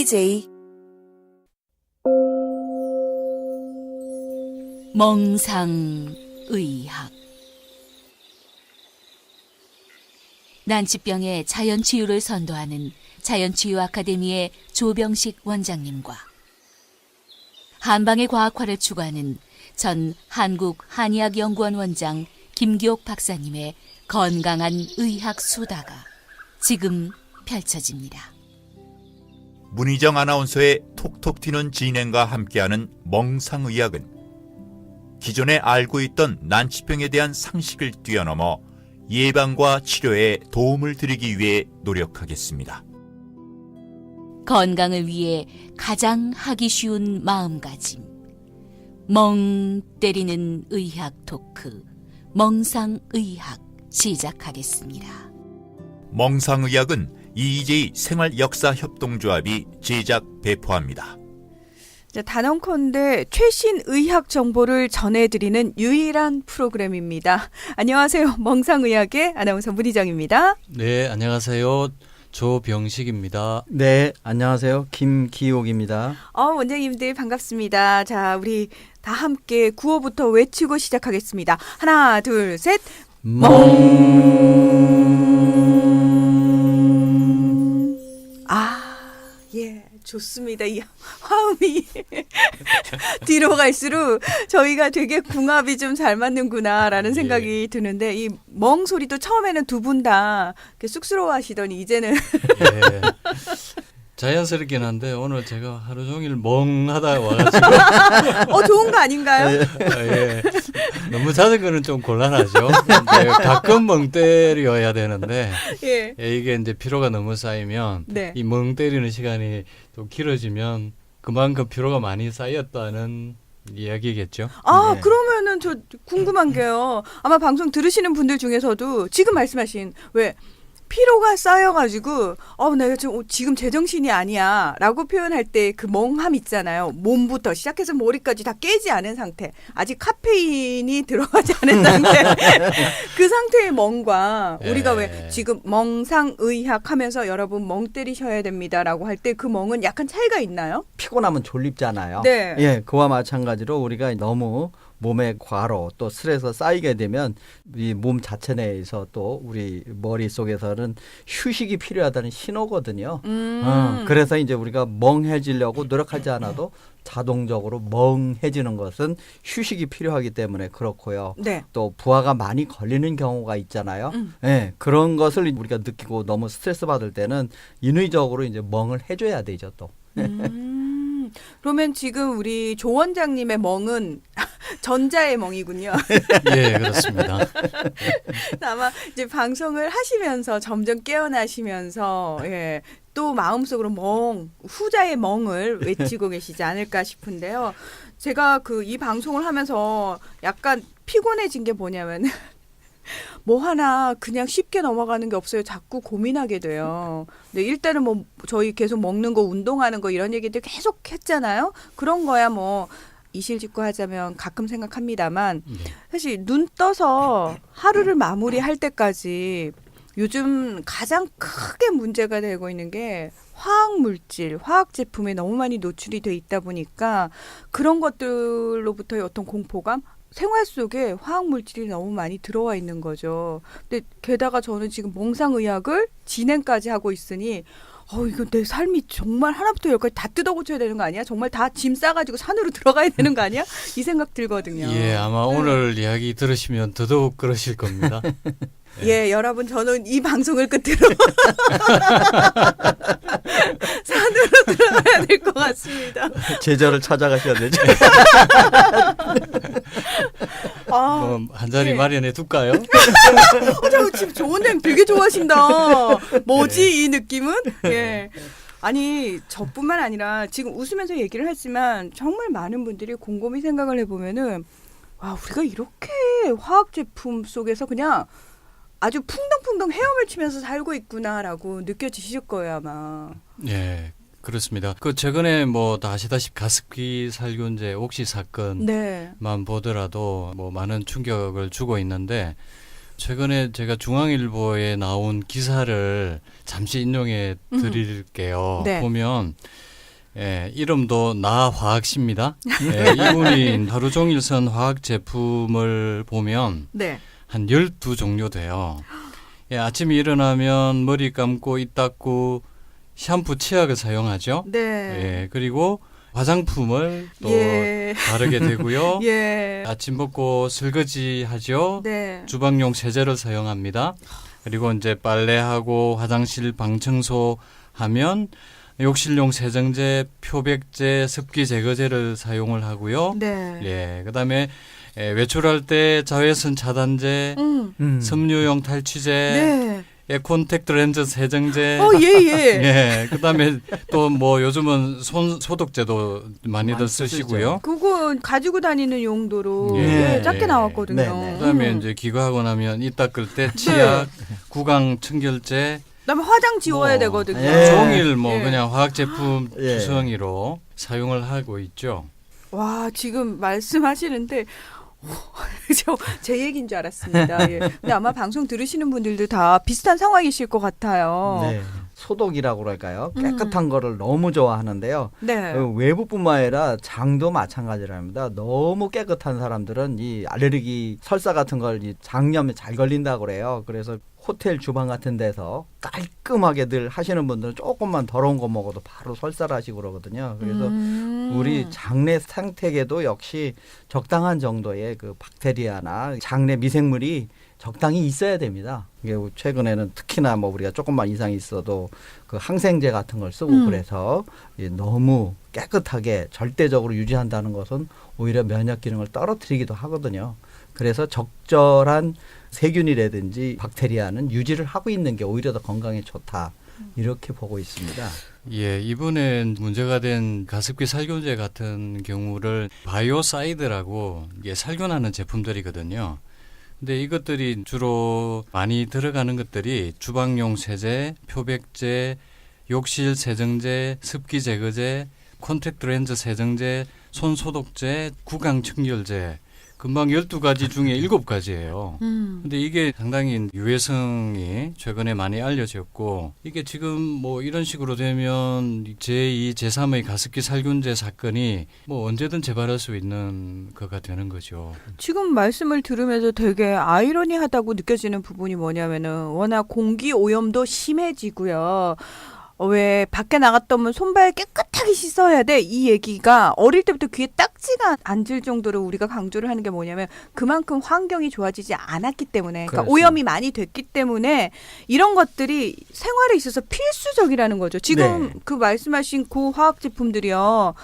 EJ 멍상의학. 난치병의 자연치유를 선도하는 자연치유 아카데미의 조병식 원장님과 한방의 과학화를 추구하는 전 한국한의학연구원 원장 김기옥 박사님의 건강한 의학 수다가 지금 펼쳐집니다. 문희정 아나운서의 톡톡 튀는 진행과 함께하는 멍상의학은 기존에 알고 있던 난치병에 대한 상식을 뛰어넘어 예방과 치료에 도움을 드리기 위해 노력하겠습니다. 건강을 위해 가장 하기 쉬운 마음가짐. 멍 때리는 의학 토크, 멍상의학 시작하겠습니다. 멍상의학은 EJ 생활역사협동조합이 제작 배포합니다. 단언컨대 최신 의학 정보를 전해드리는 유일한 프로그램입니다. 안녕하세요. 멍상의학의 아나운서 문희정입니다. 네, 안녕하세요. 조병식입니다. 네, 안녕하세요. 김기옥입니다. 원장님들 반갑습니다. 자, 우리 다 함께 구호부터 외치고 시작하겠습니다. 하나, 둘, 셋. 예. 좋습니다. 이 화음이 뒤로 갈수록 저희가 되게 궁합이 좀 잘 맞는구나라는 생각이 드는데 이 멍 소리도 처음에는 두 분 다 쑥스러워 하시더니 이제는 예. 자연스럽긴 한데 오늘 제가 하루 종일 멍하다 와가지고 좋은 거 아닌가요? 예. 너무 자전거는 좀 곤란하죠. 가끔 멍 때려야 되는데 예. 이게 이제 피로가 너무 쌓이면 네. 이 멍 때리는 시간이 좀 길어지면 그만큼 피로가 많이 쌓였다는 이야기겠죠. 네. 네. 그러면은 저 궁금한 게요. 아마 방송 들으시는 분들 중에서도 지금 말씀하신 왜 피로가 쌓여가지고 내가 지금 제정신이 아니야 라고 표현할 때 그 멍함 있잖아요. 몸부터 시작해서 머리까지 다 깨지 않은 상태, 아직 카페인이 들어가지 않은 상태 그 상태의 멍과 우리가 왜 지금 멍상의학 하면서 여러분 멍 때리셔야 됩니다 라고 할 때 그 멍은 약간 차이가 있나요? 피곤하면 졸립잖아요. 네. 예, 그와 마찬가지로 우리가 너무 몸의 과로 또 스트레스가 쌓이게 되면 이 몸 자체 내에서 또 우리 머릿속에서는 휴식이 필요하다는 신호거든요. 그래서 이제 우리가 멍해지려고 노력하지 않아도 자동적으로 멍해지는 것은 휴식이 필요하기 때문에 그렇고요. 네. 또 부하가 많이 걸리는 경우가 있잖아요. 예, 그런 것을 우리가 느끼고 너무 스트레스 받을 때는 인위적으로 이제 멍을 해줘야 되죠 또. 그러면 지금 우리 조 원장님의 멍은 전자의 멍이군요. 예, 그렇습니다. 아마 이제 방송을 하시면서 점점 깨어나시면서 또 마음속으로 후자의 멍을 외치고 계시지 않을까 싶은데요. 제가 이 방송을 하면서 약간 피곤해진 게 뭐냐면 뭐 하나 그냥 쉽게 넘어가는 게 없어요. 자꾸 고민하게 돼요. 근데 일단은 저희 계속 먹는 거, 운동하는 거 이런 얘기들 계속 했잖아요. 그런 거야 이실직고 하자면 가끔 생각합니다만 사실 눈 떠서 하루를 마무리할 때까지 요즘 가장 크게 문제가 되고 있는 게 화학물질, 화학제품에 너무 많이 노출이 돼 있다 보니까 그런 것들로부터의 어떤 공포감? 생활 속에 화학물질이 너무 많이 들어와 있는 거죠. 근데 게다가 저는 지금 멍상의학을 진행까지 하고 있으니 이거 내 삶이 정말 하나부터 열까지 다 뜯어 고쳐야 되는 거 아니야? 정말 다 짐 싸가지고 산으로 들어가야 되는 거 아니야? 이 생각 들거든요. 예, 아마 오늘 이야기 들으시면 더더욱 그러실 겁니다. 예, 여러분 저는 이 방송을 끝으로 산으로 들어가야 될 것 같습니다. 제자를 찾아가셔야 되죠. 한 자리 마련해 둘까요? 지금 조원장님 되게 좋아하신다. 뭐지 이 느낌은? 예. 아니 저뿐만 아니라 지금 웃으면서 얘기를 했지만 정말 많은 분들이 곰곰이 생각을 해보면은 우리가 이렇게 화학 제품 속에서 그냥 아주 풍덩풍덩 헤엄을 치면서 살고 있구나라고 느껴지실 거예요 아마. 예, 그렇습니다. 최근에 다 아시다시피 가습기 살균제 옥시 사건만 보더라도 많은 충격을 주고 있는데 최근에 제가 중앙일보에 나온 기사를 잠시 인용해 드릴게요. 네. 보면 예, 이름도 나화학씨입니다. 예, 이분이 하루 종일 쓴 화학 제품을 보면 네. 한 12종류 돼요. 예, 아침에 일어나면 머리 감고 입 닦고 샴푸 치약을 사용하죠. 네. 예, 그리고 화장품을 또 예. 바르게 되고요. 예. 아침 먹고 설거지 하죠. 네. 주방용 세제를 사용합니다. 그리고 이제 빨래하고 화장실 방청소 하면 욕실용 세정제, 표백제, 습기 제거제를 사용을 하고요. 네. 예, 그다음에 외출할 때 자외선 차단제, 섬유용 탈취제, 네. 콘택트 렌즈 세정제. 예, 예. 예, 그다음에 또 뭐 요즘은 손 소독제도 많이들 많이 쓰시고요. 그거 가지고 다니는 용도로 예. 예, 작게 예. 나왔거든요. 네, 네. 그다음에 이제 기거하고 나면 입 닦을 때 치약, 구강 청결제, 그다음에 화장 지워야 뭐, 되거든요. 예. 종일 뭐 예. 그냥 화학 제품 예. 주성이로 사용을 하고 있죠. 와, 지금 말씀하시는데 제 얘기인 줄 알았습니다. 예. 근데 아마 방송 들으시는 분들도 다 비슷한 상황이실 것 같아요. 네. 소독이라고 그럴까요? 깨끗한 거를 너무 좋아하는데요. 네. 외부뿐만 아니라 장도 마찬가지랍니다. 너무 깨끗한 사람들은 이 알레르기 설사 같은 걸 이 장염에 잘 걸린다고 그래요. 그래서 호텔 주방 같은 데서 깔끔하게 늘 하시는 분들은 조금만 더러운 거 먹어도 바로 설사를 하시고 그러거든요. 그래서 우리 장내 생태계도 역시 적당한 정도의 그 박테리아나 장내 미생물이 적당히 있어야 됩니다. 이게 최근에는 특히나 뭐 우리가 조금만 이상이 있어도 그 항생제 같은 걸 쓰고 그래서 너무 깨끗하게 절대적으로 유지한다는 것은 오히려 면역 기능을 떨어뜨리기도 하거든요. 그래서 적절한 세균이라든지 박테리아는 유지를 하고 있는 게 오히려 더 건강에 좋다. 이렇게 보고 있습니다. 예, 이번에 문제가 된 가습기 살균제 같은 경우를 바이오사이드라고 이게 살균하는 제품들이거든요. 근데 이것들이 주로 많이 들어가는 것들이 주방용 세제, 표백제, 욕실 세정제, 습기 제거제, 콘택트 렌즈 세정제, 손 소독제, 구강 청결제 금방 12가지 중에 7가지예요. 근데 이게 상당히 유해성이 최근에 많이 알려졌고 이게 지금 뭐 이런 식으로 되면 제2, 제3의 가습기 살균제 사건이 뭐 언제든 재발할 수 있는 거가 되는 거죠. 지금 말씀을 들으면서 되게 아이러니하다고 느껴지는 부분이 뭐냐면은 워낙 공기 오염도 심해지고요. 왜 밖에 나갔다 오면 손발 깨끗하게 씻어야 돼 이 얘기가 어릴 때부터 귀에 딱지가 앉을 정도로 우리가 강조를 하는 게 뭐냐면 그만큼 환경이 좋아지지 않았기 때문에 그러니까 그렇죠. 오염이 많이 됐기 때문에 이런 것들이 생활에 있어서 필수적이라는 거죠. 지금 네. 그 말씀하신 그 화학 제품들이요.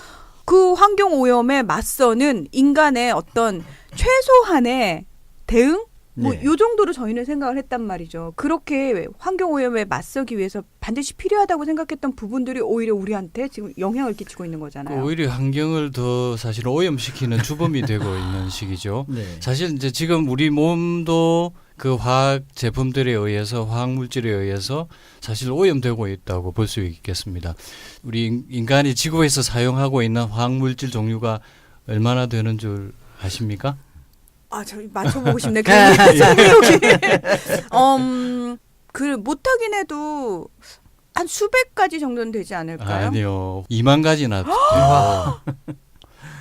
그 환경 오염에 맞서는 인간의 어떤 최소한의 대응? 뭐 네. 요 정도로 저희는 생각을 했단 말이죠. 그렇게 환경 오염에 맞서기 위해서 반드시 필요하다고 생각했던 부분들이 오히려 우리한테 지금 영향을 끼치고 있는 거잖아요. 오히려 환경을 더 사실 오염시키는 주범이 되고 있는 시기죠. 네. 사실 이제 지금 우리 몸도 그 화학 제품들에 의해서 화학 물질에 의해서 사실 오염되고 있다고 볼 수 있겠습니다. 우리 인간이 지구에서 사용하고 있는 화학 물질 종류가 얼마나 되는 줄 아십니까? 아, 저 맞춰보고 싶네. 괜히 성욕이. 그 못하긴 해도 한 수백 가지 정도는 되지 않을까요? 아니요. 2만 가지나 돼요.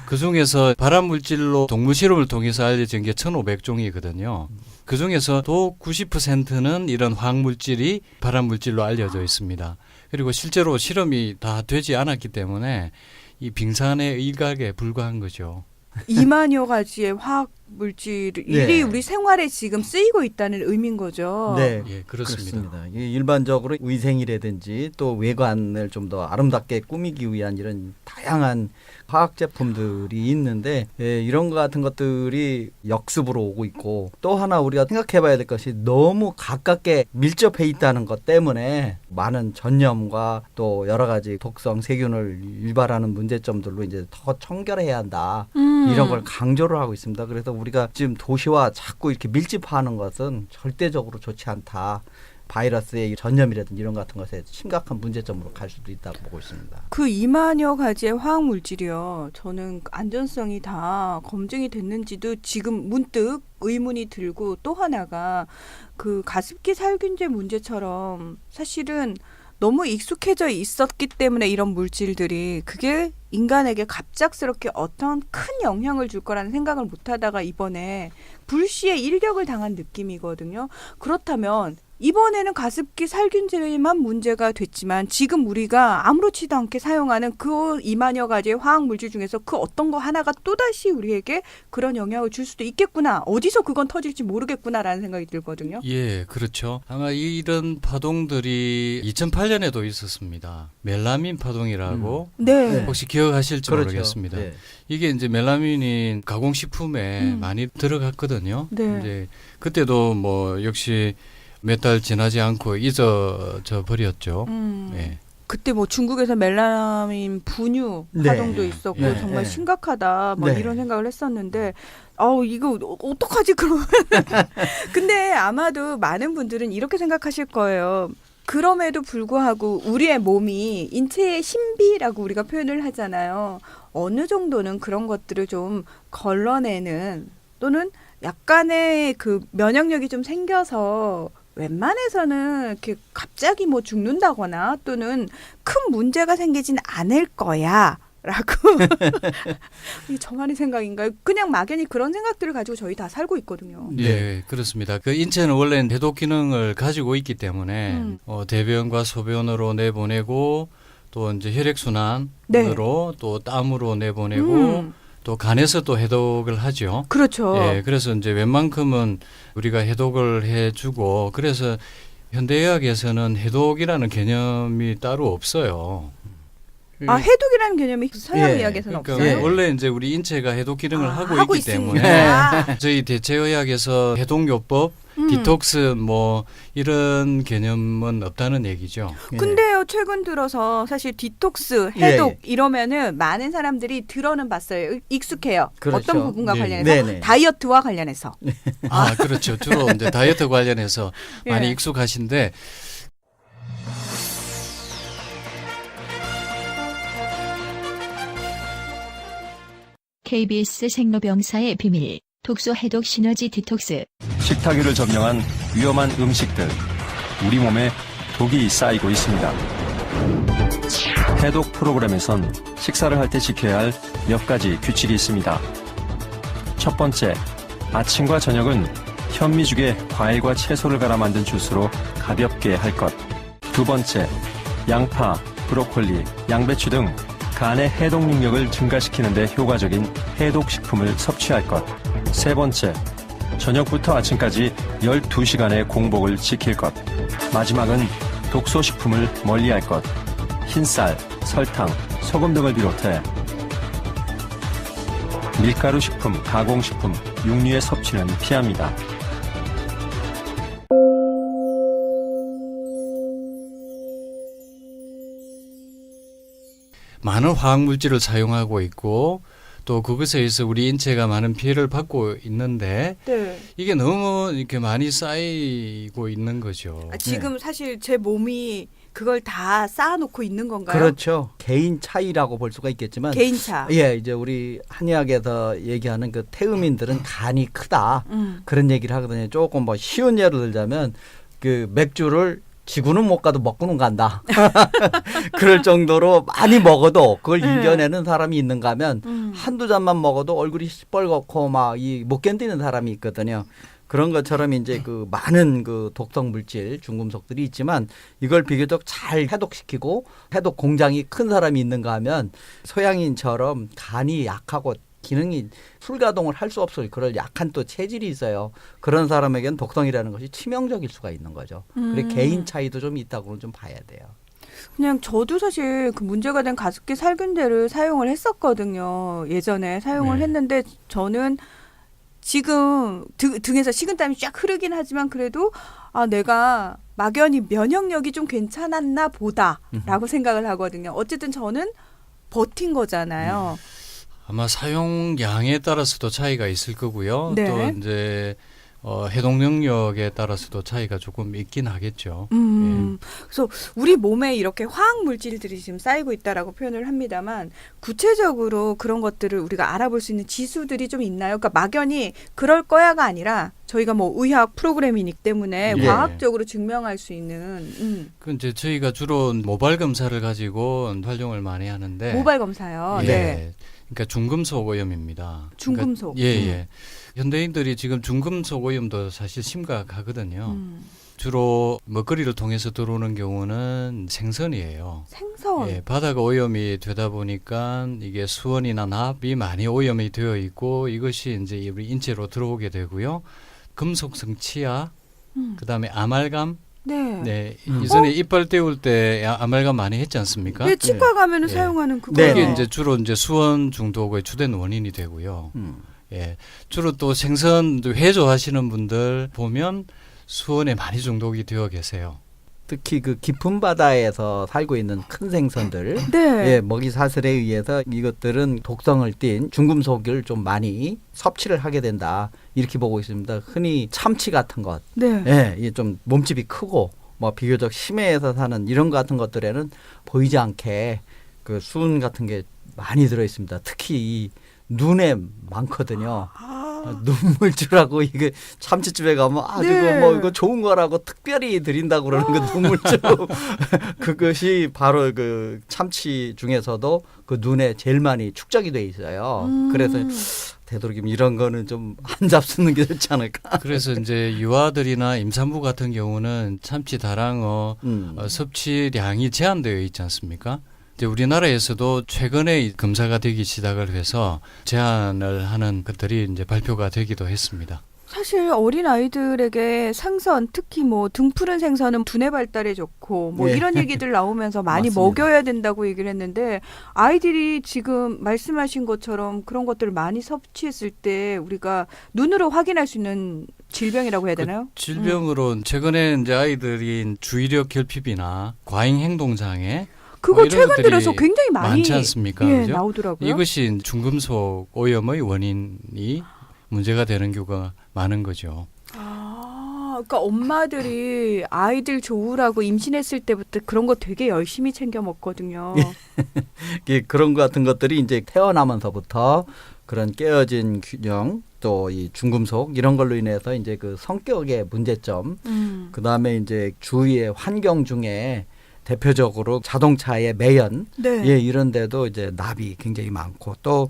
그 중에서 발암 물질로 동물 실험을 통해서 알려진 게 1,500종이거든요. 그 중에서도 90%는 이런 화학 물질이 발암 물질로 알려져 있습니다. 그리고 실제로 실험이 다 되지 않았기 때문에 이 빙산의 일각에 불과한 거죠. 2만여 가지의 화학 물질이 네. 우리 생활에 지금 쓰이고 있다는 의미인 거죠. 네. 예, 그렇습니다. 이게 일반적으로 위생이라든지 또 외관을 좀 더 아름답게 꾸미기 위한 이런 다양한 화학 제품들이 있는데 이런 것 같은 것들이 역습으로 오고 있고 또 하나 우리가 생각해 봐야 될 것이 너무 가깝게 밀접해 있다는 것 때문에 많은 전염과 또 여러 가지 독성 세균을 유발하는 문제점들로 이제 더 청결해야 한다. 이런 걸 강조를 하고 있습니다. 그래서 우리가 지금 도시와 자꾸 이렇게 밀집하는 것은 절대적으로 좋지 않다. 바이러스의 전염이라든지 이런 같은 것에 심각한 문제점으로 갈 수도 있다고 보고 있습니다. 그 2만여 가지의 화학 물질이요. 저는 안전성이 다 검증이 됐는지도 지금 문득 의문이 들고 또 하나가 그 가습기 살균제 문제처럼 사실은 너무 익숙해져 있었기 때문에 이런 물질들이 그게 인간에게 갑작스럽게 어떤 큰 영향을 줄 거라는 생각을 못 하다가 이번에 불시에 일격을 당한 느낌이거든요. 그렇다면 이번에는 가습기 살균제만 문제가 됐지만 지금 우리가 아무렇지도 않게 사용하는 그 2만여 가지의 화학 물질 중에서 그 어떤 거 하나가 또다시 우리에게 그런 영향을 줄 수도 있겠구나. 어디서 그건 터질지 모르겠구나라는 생각이 들거든요. 예, 그렇죠. 아마 이런 파동들이 2008년에도 있었습니다. 멜라민 파동이라고 네. 혹시 기억하실지 그렇죠. 모르겠습니다. 네. 이게 이제 멜라민이 가공식품에 많이 들어갔거든요. 네. 이제 그때도 뭐 역시 몇 달 지나지 않고 잊어져 버렸죠. 예. 그때 뭐 중국에서 멜라민 분유 네. 파동도 있었고 네. 정말 네. 심각하다 뭐 네. 이런 생각을 했었는데 이거 어떡하지 그러면 근데 아마도 많은 분들은 이렇게 생각하실 거예요. 그럼에도 불구하고 우리의 몸이 인체의 신비라고 우리가 표현을 하잖아요. 어느 정도는 그런 것들을 좀 걸러내는 또는 약간의 그 면역력이 좀 생겨서 웬만해서는 이렇게 갑자기 뭐 죽는다거나 또는 큰 문제가 생기진 않을 거야. 라고 이게 저만의 생각인가요? 그냥 막연히 그런 생각들을 가지고 저희 다 살고 있거든요. 예, 그렇습니다. 그 인체는 원래는 해독 기능을 가지고 있기 때문에 대변과 소변으로 내보내고 또 이제 혈액 순환으로 네. 또 땀으로 내보내고 또 간에서 또 해독을 하죠. 그렇죠. 예, 그래서 이제 웬만큼은 우리가 해독을 해주고 그래서 현대의학에서는 해독이라는 개념이 따로 없어요. 해독이라는 개념이 서양 예. 의학에서는 그러니까 없어요? 원래 이제 우리 인체가 해독 기능을 하고 있기 있으니까. 때문에 저희 대체의학에서 해독요법, 디톡스 뭐 이런 개념은 없다는 얘기죠. 근데요, 최근 들어서 사실 디톡스, 해독 예. 이러면은 많은 사람들이 들어는 봤어요. 익숙해요. 그렇죠. 어떤 부분과 네. 관련해서 네네. 다이어트와 관련해서. 그렇죠. 주로 이제 다이어트 관련해서 많이 예. 익숙하신데 KBS 생로병사의 비밀, 독소 해독 시너지 디톡스. 식탁 위를 점령한 위험한 음식들. 우리 몸에 독이 쌓이고 있습니다. 해독 프로그램에선 식사를 할 때 지켜야 할 몇 가지 규칙이 있습니다. 첫 번째, 아침과 저녁은 현미죽에 과일과 채소를 갈아 만든 주스로 가볍게 할 것. 두 번째, 양파, 브로콜리, 양배추 등 간의 해독 능력을 증가시키는 데 효과적인 해독 식품을 섭취할 것. 세 번째, 저녁부터 아침까지 12시간의 공복을 지킬 것. 마지막은 독소식품을 멀리할 것. 흰쌀, 설탕, 소금 등을 비롯해 밀가루 식품, 가공식품, 육류의 섭취는 피합니다. 많은 화학 물질을 사용하고 있고 또 그것에 의해서 우리 인체가 많은 피해를 받고 있는데 네. 이게 너무 이렇게 많이 쌓이고 있는 거죠. 지금 사실 제 몸이 그걸 다 쌓아놓고 있는 건가요? 그렇죠. 개인 차이라고 볼 수가 있겠지만 개인차. 예, 이제 우리 한의학에서 얘기하는 그 태음인들은 간이 크다. 그런 얘기를 하거든요. 조금 뭐 쉬운 예를 들자면 그 맥주를 지구는 못 가도 먹고는 간다. 그럴 정도로 많이 먹어도 그걸 이겨내는 사람이 있는가 하면 한두 잔만 먹어도 얼굴이 시뻘겋고 막 못 견디는 사람이 있거든요. 그런 것처럼 이제 그 많은 그 독성 물질, 중금속들이 있지만 이걸 비교적 잘 해독시키고 해독 공장이 큰 사람이 있는가 하면 소양인처럼 간이 약하고 기능이 풀가동을 할 수 없을 그럴 약한 또 체질이 있어요. 그런 사람에겐 독성이라는 것이 치명적일 수가 있는 거죠. 그래 개인 차이도 좀 있다고는 좀 봐야 돼요. 그냥 저도 사실 그 문제가 된 가습기 살균제를 사용을 했었거든요. 예전에 사용을 네. 했는데 저는 지금 등에서 식은땀이 쫙 흐르긴 하지만 그래도 내가 막연히 면역력이 좀 괜찮았나 보다라고 생각을 하거든요. 어쨌든 저는 버틴 거잖아요. 아마 사용량에 따라서도 차이가 있을 거고요. 네. 또 이제 해독 능력에 따라서도 차이가 조금 있긴 하겠죠. 그래서 우리 몸에 이렇게 화학 물질들이 지금 쌓이고 있다라고 표현을 합니다만 구체적으로 그런 것들을 우리가 알아볼 수 있는 지수들이 좀 있나요? 그러니까 막연히 그럴 거야가 아니라 저희가 뭐 의학 프로그램이기 때문에 예. 과학적으로 증명할 수 있는 그 이제 저희가 주로 모발 검사를 가지고 활용을 많이 하는데 모발 검사요. 예. 네. 그러니까 중금속 오염입니다. 중금속. 그러니까 예. 현대인들이 지금 중금속 오염도 사실 심각하거든요. 주로 먹거리를 통해서 들어오는 경우는 생선이에요. 생선. 예, 바다가 오염이 되다 보니까 이게 수온이나 납이 많이 오염이 되어 있고 이것이 이제 우리 인체로 들어오게 되고요. 금속성 치아, 그다음에 아말감. 네. 네, 이전에 이빨 떼울 때 아말감 많이 했지 않습니까? 네, 치과 가면은 예. 사용하는 그거. 네. 이게 이제 주로 이제 수원 중독의 주된 원인이 되고요. 예, 주로 또 생선 회 좋아하시는 분들 보면 수온에 많이 중독이 되어 계세요. 특히 그 깊은 바다에서 살고 있는 큰 생선들, 네. 예, 먹이 사슬에 의해서 이것들은 독성을 띤 중금속을 좀 많이 섭취를 하게 된다. 이렇게 보고 있습니다. 흔히 참치 같은 것, 네. 예, 이게 좀 몸집이 크고 뭐 비교적 심해에서 사는 이런 것 같은 것들에는 보이지 않게 그 수은 같은 게 많이 들어 있습니다. 특히 이 눈에 많거든요. 눈물주라고 이게 참치집에 가면 네. 이거 이거 좋은 거라고 특별히 드린다고 그러는 그 눈물주 그것이 바로 그 참치 중에서도 그 눈에 제일 많이 축적이 돼 있어요. 그래서 되도록이면 이런 거는 좀 안 잡수는 게 좋지 않을까. 그래서 이제 유아들이나 임산부 같은 경우는 참치 다랑어 섭취량이 제한되어 있지 않습니까? 이제 우리나라에서도 최근에 검사가 되기 시작을 해서 제한을 하는 것들이 이제 발표가 되기도 했습니다. 사실 어린 아이들에게 생선, 특히 뭐 등푸른 생선은 두뇌 발달에 좋고 뭐 예. 이런 얘기들 나오면서 많이 맞습니다. 먹여야 된다고 얘기를 했는데 아이들이 지금 말씀하신 것처럼 그런 것들을 많이 섭취했을 때 우리가 눈으로 확인할 수 있는 질병이라고 해야 되나요? 질병으로 최근에 이제 아이들이 주의력 결핍이나 과잉 행동 장애 그거 이런 최근 것들이 들어서 굉장히 많이 많지 않습니까? 예, 그죠? 나오더라고요. 이것이 중금속 오염의 원인이 문제가 되는 경우가 많은 거죠. 그러니까 엄마들이 아이들 좋으라고 임신했을 때부터 그런 거 되게 열심히 챙겨 먹거든요. 그런 것 같은 것들이 이제 태어나면서부터 그런 깨어진 균형 또 이 중금속 이런 걸로 인해서 이제 그 성격의 문제점 그다음에 이제 주위의 환경 중에 대표적으로 자동차의 매연 네. 예, 이런 데도 이제 납이 굉장히 많고 또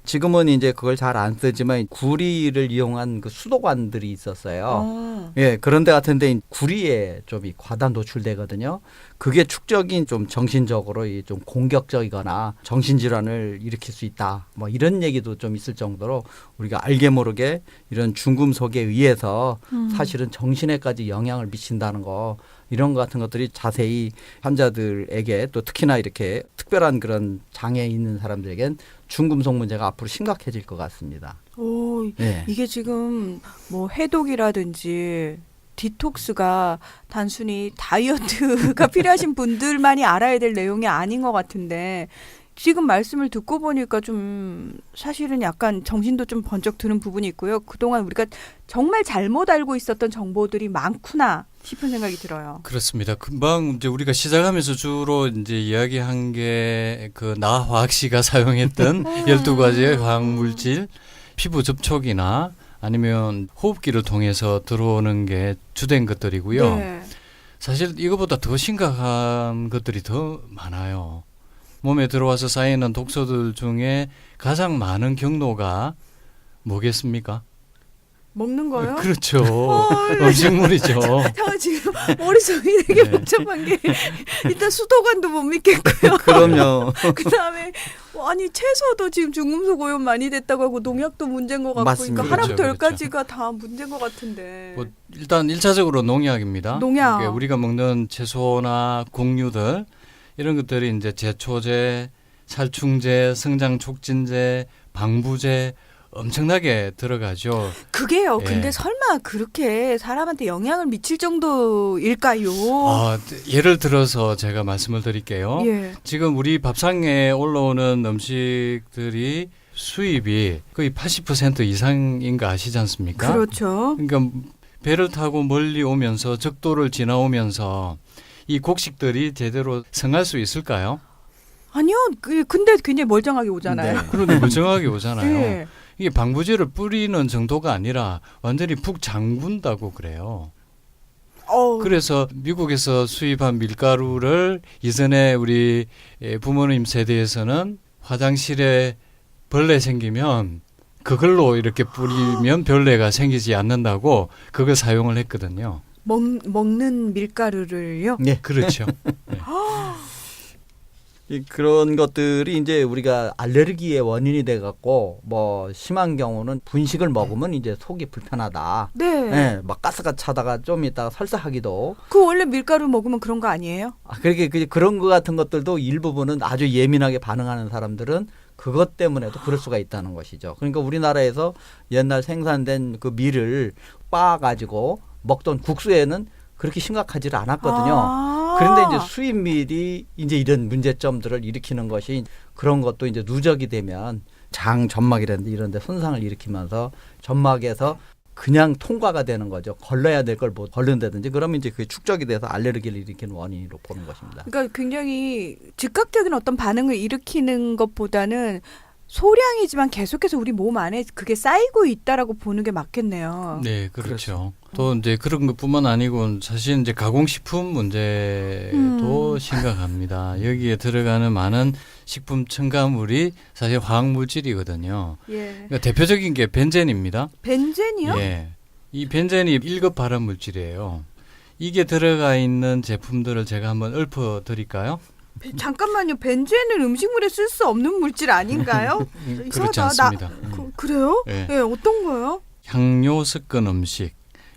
지금은 이제 그걸 잘 안 쓰지만 구리를 이용한 그 수도관들이 있었어요. 예, 그런 데 같은데 구리에 좀 이 과다 노출되거든요. 그게 축적인 좀 정신적으로 이 좀 공격적이거나 정신질환을 일으킬 수 있다. 뭐 이런 얘기도 좀 있을 정도로 우리가 알게 모르게 이런 중금속에 의해서 사실은 정신에까지 영향을 미친다는 거 이런 것 같은 것들이 자세히 환자들에게 또 특히나 이렇게 특별한 그런 장애 있는 사람들에겐 중금속 문제가 앞으로 심각해질 것 같습니다. 오, 예. 이게 지금 뭐 해독이라든지 디톡스가 단순히 다이어트가 필요하신 분들만이 알아야 될 내용이 아닌 것 같은데 지금 말씀을 듣고 보니까 좀 사실은 약간 정신도 좀 번쩍 드는 부분이 있고요. 그동안 우리가 정말 잘못 알고 있었던 정보들이 많구나 싶은 생각이 들어요. 그렇습니다. 금방 이제 우리가 시작하면서 주로 이제 이야기한 게 그 나화학 씨가 사용했던 12가지의 화학 물질, 피부 접촉이나 아니면 호흡기를 통해서 들어오는 게 주된 것들이고요. 네. 사실 이거보다 더 심각한 것들이 더 많아요. 몸에 들어와서 쌓이는 독소들 중에 가장 많은 경로가 뭐겠습니까? 먹는 거요? 그렇죠. 음식물이죠. 저 지금 머릿속이 되게 네. 복잡한 게 일단 수도관도 못 믿겠고요. 그럼요. 그다음에 아니 채소도 지금 중금속 오염 많이 됐다고 하고 농약도 문제인 것 같고 맞습니다. 그러니까 하나부터 그렇죠, 열까지가 다 문제인 것 같은데. 뭐 일단 1차적으로 농약입니다. 농약. 그러니까 우리가 먹는 채소나 곡류들 이런 것들이 이제 제초제, 살충제, 성장 촉진제, 방부제 엄청나게 들어가죠. 그게요. 예. 근데 설마 그렇게 사람한테 영향을 미칠 정도일까요? 예를 들어서 제가 말씀을 드릴게요. 예. 지금 우리 밥상에 올라오는 음식들이 수입이 거의 80% 이상인 거 아시지 않습니까? 그렇죠. 그러니까 배를 타고 멀리 오면서 적도를 지나오면서 이 곡식들이 제대로 성할 수 있을까요? 아니요. 근데 굉장히 멀쩡하게 오잖아요. 네. 그런데 멀쩡하게 오잖아요. 네. 이게 방부제를 뿌리는 정도가 아니라 완전히 푹 잠근다고 그래요. 그래서 미국에서 수입한 밀가루를 이전에 우리 부모님 세대에서는 화장실에 벌레 생기면 그걸로 이렇게 뿌리면 벌레가 생기지 않는다고 그걸 사용을 했거든요. 먹는 밀가루를요? 네. 그렇죠. 네. 그런 것들이 이제 우리가 알레르기의 원인이 돼 갖고 뭐 심한 경우는 분식을 먹으면 이제 속이 불편하다. 네. 네, 막 가스가 차다가 좀 있다가 설사하기도. 그 원래 밀가루 먹으면 그런 거 아니에요? 그렇게 그런 거 같은 것들도 일부분은 아주 예민하게 반응하는 사람들은 그것 때문에도 그럴 수가 있다는 것이죠. 그러니까 우리나라에서 옛날 생산된 그 밀을 빻아 가지고 먹던 국수에는 그렇게 심각하지를 않았거든요. 그런데 이제 수입 밀이 이제 이런 문제점들을 일으키는 것이 그런 것도 이제 누적이 되면 장 점막이라든지 이런 데 손상을 일으키면서 점막에서 그냥 통과가 되는 거죠. 걸러야 될 걸 못 걸른다든지 그러면 이제 그게 축적이 돼서 알레르기를 일으키는 원인으로 보는 것입니다. 그러니까 굉장히 즉각적인 어떤 반응을 일으키는 것보다는 소량이지만 계속해서 우리 몸 안에 그게 쌓이고 있다라고 보는 게 맞겠네요. 네, 그렇죠. 또 이제 그런 것뿐만 아니고 사실 이제 가공식품 문제도 심각합니다. 여기에 들어가는 많은 식품 첨가물이 사실 화학 물질이거든요. 예. 그러니까 대표적인 게 벤젠입니다. 벤젠이요? 예. 이 벤젠이 1급 발암 물질이에요. 이게 들어가 있는 제품들을 제가 한번 읊어 드릴까요? 잠깐만요. 벤젠은 음식물에 쓸 수 없는 물질 아닌가요? 그렇지 이상하다. 않습니다. 그래요? 예. 예, 어떤 거요? 향료 섞은 음식,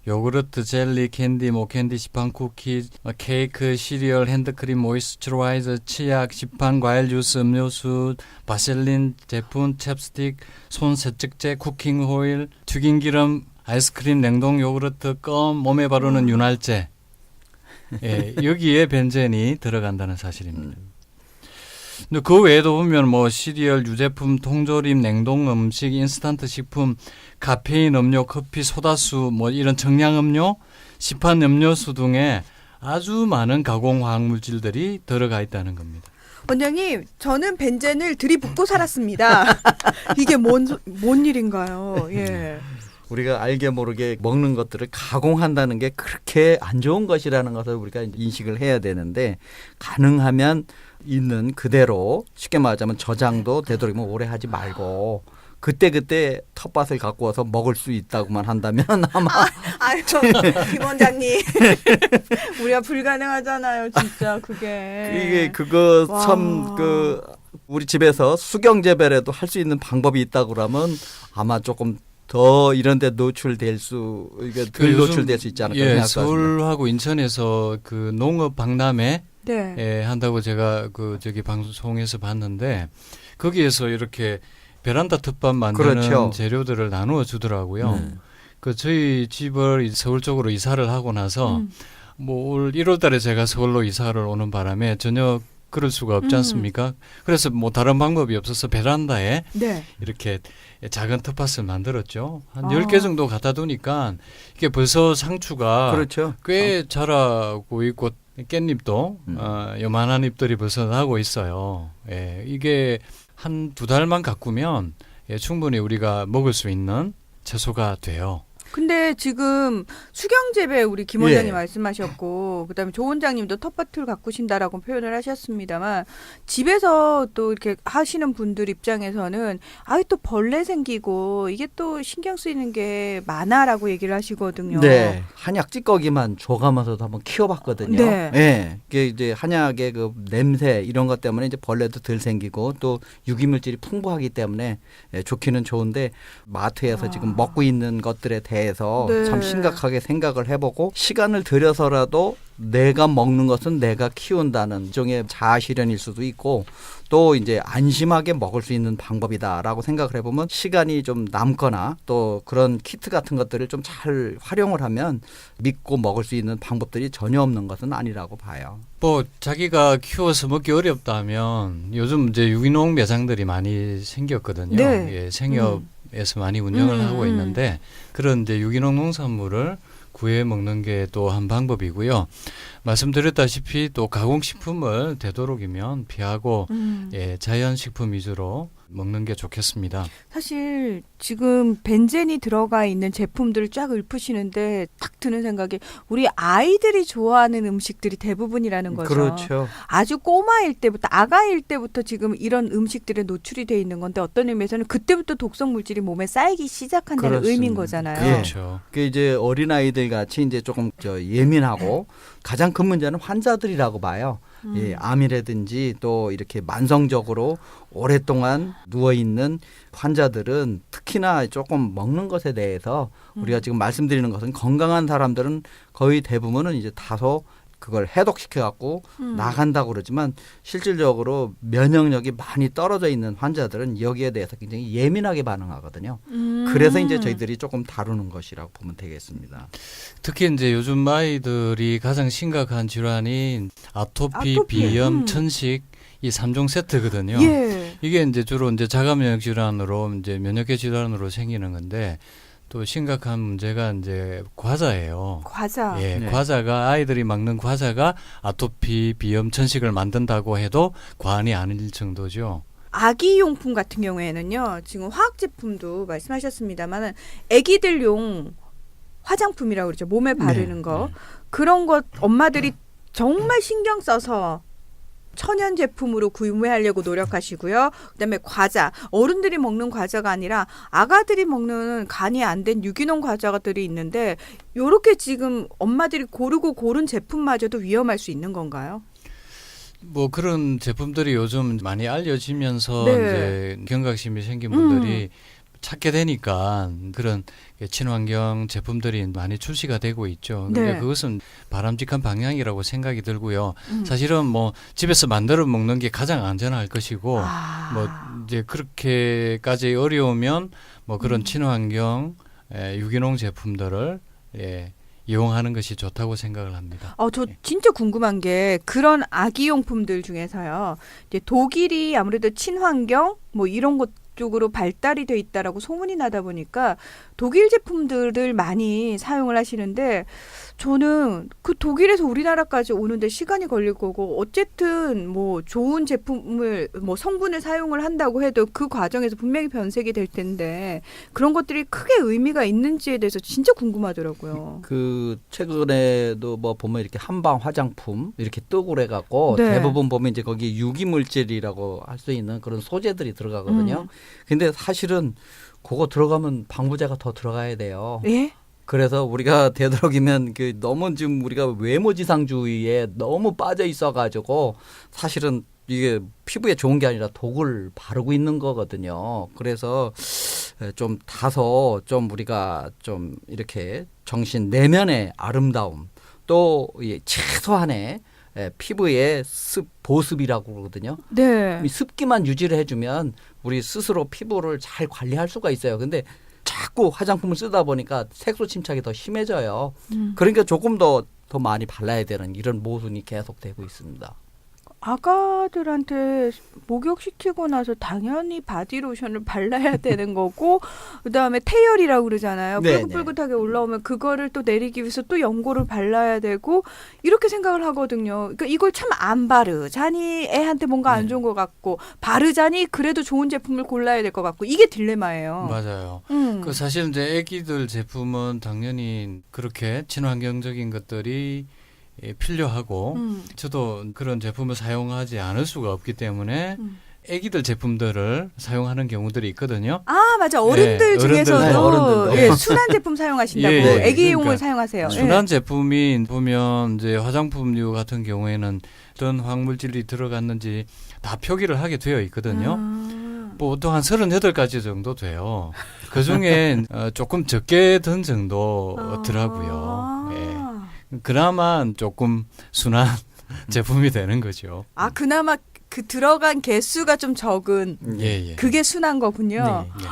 요구르트, 젤리, 캔디, 캔디, 시판, 쿠키, 케이크, 시리얼, 핸드크림, 모이스처라이저, 치약, 시판, 과일 주스, 음료수, 바셀린 제품, 챕스틱, 손 세척제, 쿠킹 오일, 튀긴 기름, 아이스크림, 냉동 요구르트, 껌, 몸에 바르는 윤활제. 예, 여기에 벤젠이 들어간다는 사실입니다. 근데 그 외에도 보면 뭐 시리얼, 유제품, 통조림, 냉동 음식, 인스턴트 식품, 카페인 음료, 커피, 소다수, 뭐 이런 정량 음료, 시판 음료수 등의 아주 많은 가공 화학 물질들이 들어가 있다는 겁니다. 원장님, 저는 벤젠을 들이붓고 살았습니다. 이게 뭔 일인가요? 예. 우리가 알게 모르게 먹는 것들을 가공한다는 게 그렇게 안 좋은 것이라는 것을 우리가 인식을 해야 되는데 가능하면 있는 그대로 쉽게 말하자면 저장도 되도록이면 오래 하지 말고 그때 텃밭을 갖고 와서 먹을 수 있다고만 한다면 아마 아유, 김 원장님. 우리가 불가능하잖아요, 진짜 그게. 이게 그거 와. 참 우리 집에서 수경 재배라도 할 수 있는 방법이 있다고 그러면 아마 조금 더 이런 데 노출될 수 덜 노출될 수 있지 않을까 생각합니다. 서울하고 인천에서 그 농업 박람회 네. 한다고 제가 저기 방송에서 봤는데 거기에서 이렇게 베란다 텃밭 만드는 그렇죠. 재료들을 나누어 주더라고요. 저희 집을 서울 쪽으로 이사를 하고 나서 뭐 올 1월 달에 제가 서울로 이사를 오는 바람에 전혀 그럴 수가 없지 않습니까? 그래서 뭐 다른 방법이 없어서 베란다에 네. 이렇게 작은 텃밭을 만들었죠. 한 10개 정도 갖다 두니까 이게 벌써 상추가 그렇죠. 꽤 자라고 있고 깻잎도 요만한 잎들이 벌써 나고 있어요. 예, 이게 한 2달만 가꾸면 충분히 우리가 먹을 수 있는 채소가 돼요. 근데 지금 수경재배 우리 김 원장님 예. 말씀하셨고 그다음에 조 원장님도 텃밭을 가꾸신다라고 표현을 하셨습니다만 집에서 또 이렇게 하시는 분들 입장에서는 아유 또 벌레 생기고 이게 또 신경 쓰이는 게 많아라고 얘기를 하시거든요. 네, 한약 찌꺼기만 줘가면서도 한번 키워봤거든요. 네. 네, 이게 이제 한약의 그 냄새 이런 것 때문에 이제 벌레도 덜 생기고 또 유기물질이 풍부하기 때문에 좋기는 좋은데 마트에서 지금 먹고 있는 것들에 대해 대해서 네. 참 심각하게 생각을 해보고 시간을 들여서라도 내가 먹는 것은 내가 키운다는 일종의 자아실현일 수도 있고 또 이제 안심하게 먹을 수 있는 방법이다라고 생각을 해보면 시간이 좀 남거나 또 그런 키트 같은 것들을 좀 잘 활용을 하면 믿고 먹을 수 있는 방법들이 전혀 없는 것은 아니라고 봐요. 뭐 자기가 키워서 먹기 어렵다면 요즘 이제 유기농 매장들이 많이 생겼거든요. 네. 예, 생협에서 많이 운영을 하고 있는데 그런 이제 유기농 농산물을 구해 먹는 게 또 한 방법이고요. 말씀드렸다시피 또 가공식품을 되도록이면 피하고 예, 자연식품 위주로 먹는 게 좋겠습니다. 사실 지금 벤젠이 들어가 있는 제품들을 쫙 읊으시는데 딱 드는 생각이 우리 아이들이 좋아하는 음식들이 대부분이라는 거죠. 그렇죠. 아주 꼬마일 때부터 아가일 때부터 지금 이런 음식들에 노출이 돼 있는 건데 어떤 의미에서는 그때부터 독성 물질이 몸에 쌓이기 시작한다는 그렇습니다. 의미인 거잖아요. 예. 그렇죠. 그 이제 어린아이들 같이 이제 조금 예민하고 가장 큰 문제는 환자들이라고 봐요. 예, 암이라든지 또 이렇게 만성적으로 오랫동안 누워 있는 환자들은 특히나 조금 먹는 것에 대해서 우리가 지금 말씀드리는 것은 건강한 사람들은 거의 대부분은 이제 다소 그걸 해독시켜 갖고 나간다고 그러지만 실질적으로 면역력이 많이 떨어져 있는 환자들은 여기에 대해서 굉장히 예민하게 반응하거든요. 그래서 이제 저희들이 조금 다루는 것이라고 보면 되겠습니다. 특히 이제 요즘 아이들이 가장 심각한 질환이 아토피, 아토피, 비염, 천식 이 3종 세트거든요. 예. 이게 이제 주로 이제 자가 면역 질환으로 이제 면역계 질환으로 생기는 건데 또 심각한 문제가 이제 과자예요. 과자. 예, 네. 과자가 아이들이 먹는 과자가 아토피, 비염, 천식을 만든다고 해도 과언이 아닐 정도죠. 아기 용품 같은 경우에는요. 지금 화학 제품도 말씀하셨습니다만은 아기들용 화장품이라고 그러죠. 몸에 바르는 거. 그런 것 엄마들이 정말 신경 써서 천연 제품으로 구매하려고 노력하시고요. 그다음에 과자, 어른들이 먹는 과자가 아니라 아가들이 먹는 간이 안 된 유기농 과자들이 있는데 요렇게 지금 엄마들이 고르고 고른 제품마저도 위험할 수 있는 건가요? 뭐 그런 제품들이 요즘 많이 알려지면서 네. 이제 경각심이 생긴 분들이 찾게 되니까 그런 친환경 제품들이 많이 출시가 되고 있죠. 근데 네. 그것은 바람직한 방향이라고 생각이 들고요. 사실은 뭐 집에서 만들어 먹는 게 가장 안전할 것이고 뭐 이제 그렇게까지 어려우면 뭐 그런 친환경 유기농 제품들을 이용하는 것이 좋다고 생각을 합니다. 저 진짜 궁금한 게 그런 아기용품들 중에서요. 이제 독일이 아무래도 친환경 뭐 이런 것 쪽으로 발달이 돼 있다라고 소문이 나다 보니까 독일 제품들을 많이 사용을 하시는데 저는 그 독일에서 우리나라까지 오는데 시간이 걸릴 거고 어쨌든 뭐 좋은 제품을 뭐 성분을 사용을 한다고 해도 그 과정에서 분명히 변색이 될 텐데 그런 것들이 크게 의미가 있는지에 대해서 진짜 궁금하더라고요. 그 최근에도 뭐 보면 이렇게 한방 화장품 이렇게 뜨고 그래 갖고 네. 대부분 보면 이제 거기 유기물질이라고 할 수 있는 그런 소재들이 들어가거든요. 근데 사실은 그거 들어가면 방부제가 더 들어가야 돼요. 예? 그래서 우리가 되도록이면 그 너무 지금 우리가 외모지상주의에 너무 빠져 있어가지고 사실은 이게 피부에 좋은 게 아니라 독을 바르고 있는 거거든요. 그래서 좀 다소 좀 우리가 좀 이렇게 정신 내면의 아름다움 또 최소한의 피부의 보습이라고 그러거든요. 네. 이 습기만 유지를 해주면 우리 스스로 피부를 잘 관리할 수가 있어요. 근데 자꾸 화장품을 쓰다 보니까 색소 침착이 더 심해져요. 그러니까 조금 더 많이 발라야 되는 이런 모순이 계속되고 있습니다. 아가들한테 목욕시키고 나서 당연히 바디로션을 발라야 되는 거고 그다음에 태열이라고 그러잖아요. 네네. 뿔긋뿔긋하게 올라오면 그거를 또 내리기 위해서 또 연고를 발라야 되고 이렇게 생각을 하거든요. 그러니까 이걸 참 안 바르자니 애한테 뭔가 안 좋은 것 같고 바르자니 그래도 좋은 제품을 골라야 될 것 같고 이게 딜레마예요. 맞아요. 그 사실 이제 아기들 제품은 당연히 그렇게 친환경적인 것들이 필요하고 저도 그런 제품을 사용하지 않을 수가 없기 때문에 아기들 제품들을 사용하는 경우들이 있거든요. 아 맞아 어른들 네, 중에서도 네, 어른들도. 예, 순한 제품 사용하신다고 예, 예. 아기용을 그러니까 사용하세요. 순한 제품이 보면 이제 화장품류 같은 경우에는 어떤 화학물질이 들어갔는지 다 표기를 하게 되어 있거든요. 보통 한 38가지 정도 돼요. 그 중에 조금 적게 든 정도더라고요. 예. 그나마 조금 순한 제품이 되는 거죠. 아, 그나마 그 들어간 개수가 좀 적은 예, 예. 그게 순한 거군요. 네. 예.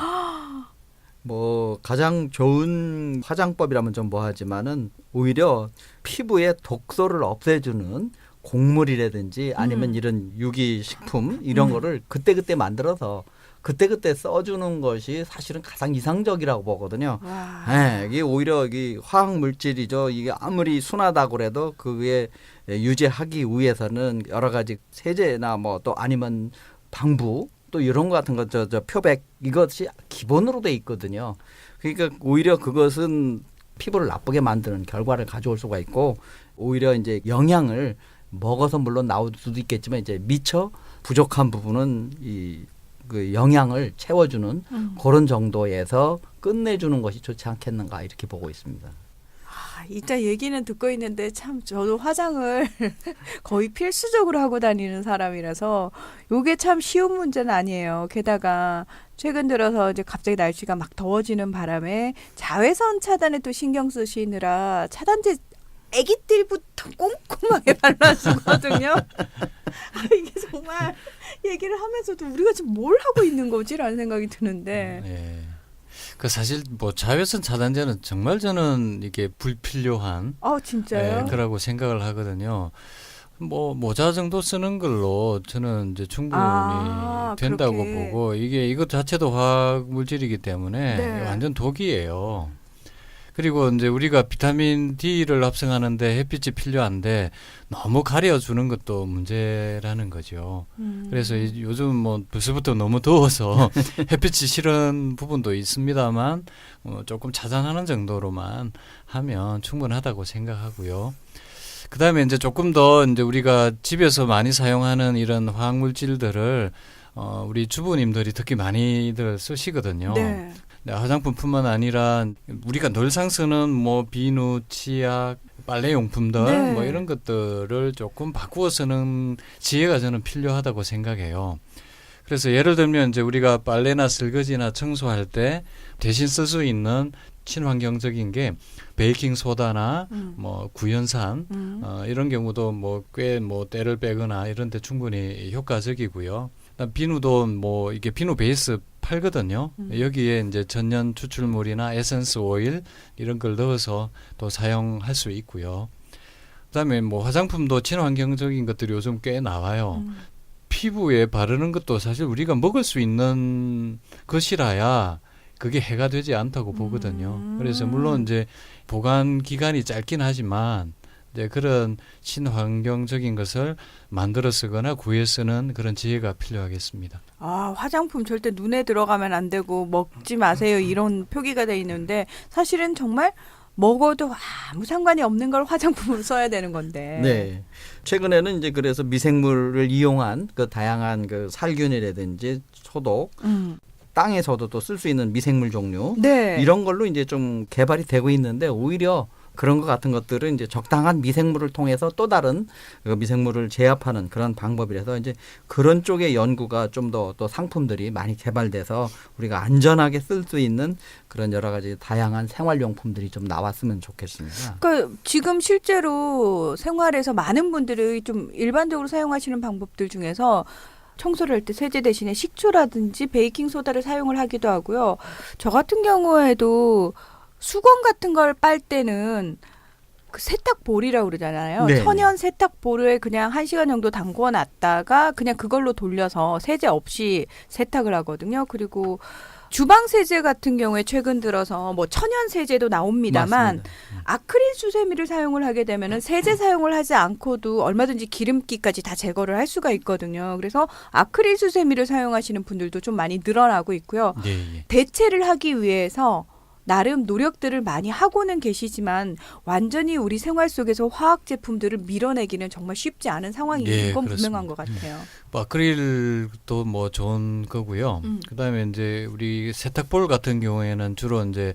뭐 가장 좋은 화장법이라면 좀 뭐하지만은 오히려 피부에 독소를 없애주는 곡물이라든지 아니면 이런 유기식품 이런 거를 그때그때 만들어서 그때그때 써주는 것이 사실은 가장 이상적이라고 보거든요. 와. 네, 이게 오히려 이게 화학 물질이죠. 이게 아무리 순하다고 그래도 그게 유지하기 위해서는 여러 가지 세제나 뭐 또 아니면 방부 또 이런 거 같은 거 저 표백 이것이 기본으로 돼 있거든요. 그러니까 오히려 그것은 피부를 나쁘게 만드는 결과를 가져올 수가 있고 오히려 이제 영양을 먹어서 물론 나올 수도 있겠지만 이제 미처 부족한 부분은 그 영양을 채워주는 그런 정도에서 끝내주는 것이 좋지 않겠는가 이렇게 보고 있습니다. 아, 이따 얘기는 듣고 있는데 참 저도 화장을 거의 필수적으로 하고 다니는 사람이라서 요게 참 쉬운 문제는 아니에요. 게다가 최근 들어서 이제 갑자기 날씨가 막 더워지는 바람에 자외선 차단에 또 신경 쓰시느라 차단제 아기들부터 꼼꼼하게 발라주거든요. 이게 정말 얘기를 하면서도 우리가 지금 뭘 하고 있는 거지라는 생각이 드는데. 예. 그 사실 뭐 자외선 차단제는 정말 저는 이게 불필요한 진짜요? 그라고 생각을 하거든요. 뭐 모자 정도 쓰는 걸로 저는 이제 충분히 된다고 그렇게. 보고 이것 자체도 화학 물질이기 때문에 네. 완전 독이에요. 그리고 이제 우리가 비타민 D를 합성하는데 햇빛이 필요한데 너무 가려주는 것도 문제라는 거죠. 그래서 요즘 뭐 벌써부터 너무 더워서 햇빛이 싫은 부분도 있습니다만 조금 차단하는 정도로만 하면 충분하다고 생각하고요. 그다음에 이제 조금 더 이제 우리가 집에서 많이 사용하는 이런 화학 물질들을 우리 주부님들이 특히 많이들 쓰시거든요. 네. 네, 화장품뿐만 아니라 우리가 늘상 쓰는 뭐 비누, 치약, 빨래 용품들 네. 뭐 이런 것들을 조금 바꾸어 쓰는 지혜가 저는 필요하다고 생각해요. 그래서 예를 들면 이제 우리가 빨래나 설거지나 청소할 때 대신 쓸 수 있는 친환경적인 게 베이킹 소다나 뭐 구연산 이런 경우도 뭐 꽤 뭐 때를 빼거나 이런 데 충분히 효과적이고요. 비누도 뭐 이게 비누 베이스 팔거든요. 여기에 이제 천연 추출물이나 에센스 오일 이런 걸 넣어서 또 사용할 수 있고요. 그다음에 뭐 화장품도 친환경적인 것들이 요즘 꽤 나와요. 피부에 바르는 것도 사실 우리가 먹을 수 있는 것이라야 그게 해가 되지 않다고 보거든요. 그래서 물론 이제 보관 기간이 짧긴 하지만 이제 그런 친환경적인 것을 만들어 쓰거나 구해 쓰는 그런 지혜가 필요하겠습니다. 화장품 절대 눈에 들어가면 안 되고 먹지 마세요 이런 표기가 돼 있는데 사실은 정말 먹어도 아무 상관이 없는 걸 화장품으로 써야 되는 건데. 네. 최근에는 이제 그래서 미생물을 이용한 그 다양한 그 살균이라든지 소독, 땅에서도 또 쓸 수 있는 미생물 종류 네. 이런 걸로 이제 좀 개발이 되고 있는데 오히려 그런 것 같은 것들은 이제 적당한 미생물을 통해서 또 다른 그 미생물을 제압하는 그런 방법이라서 이제 그런 쪽의 연구가 좀 더 또 상품들이 많이 개발돼서 우리가 안전하게 쓸 수 있는 그런 여러 가지 다양한 생활용품들이 좀 나왔으면 좋겠습니다. 그러니까 지금 실제로 생활에서 많은 분들이 좀 일반적으로 사용하시는 방법들 중에서 청소를 할 때 세제 대신에 식초라든지 베이킹 소다를 사용을 하기도 하고요. 저 같은 경우에도 수건 같은 걸 빨 때는 그 세탁볼이라고 그러잖아요. 네. 천연 세탁볼을 그냥 1시간 정도 담궈 놨다가 그냥 그걸로 돌려서 세제 없이 세탁을 하거든요. 그리고 주방 세제 같은 경우에 최근 들어서 뭐 천연 세제도 나옵니다만 맞습니다. 아크릴 수세미를 사용을 하게 되면은 세제 사용을 하지 않고도 얼마든지 기름기까지 다 제거를 할 수가 있거든요. 그래서 아크릴 수세미를 사용하시는 분들도 좀 많이 늘어나고 있고요. 예, 예. 대체를 하기 위해서 나름 노력들을 많이 하고는 계시지만 완전히 우리 생활 속에서 화학 제품들을 밀어내기는 정말 쉽지 않은 상황인 예, 건 그렇습니다. 분명한 것 같아요. 뭐 아크릴도 뭐 좋은 거고요. 그다음에 이제 우리 세탁볼 같은 경우에는 주로 이제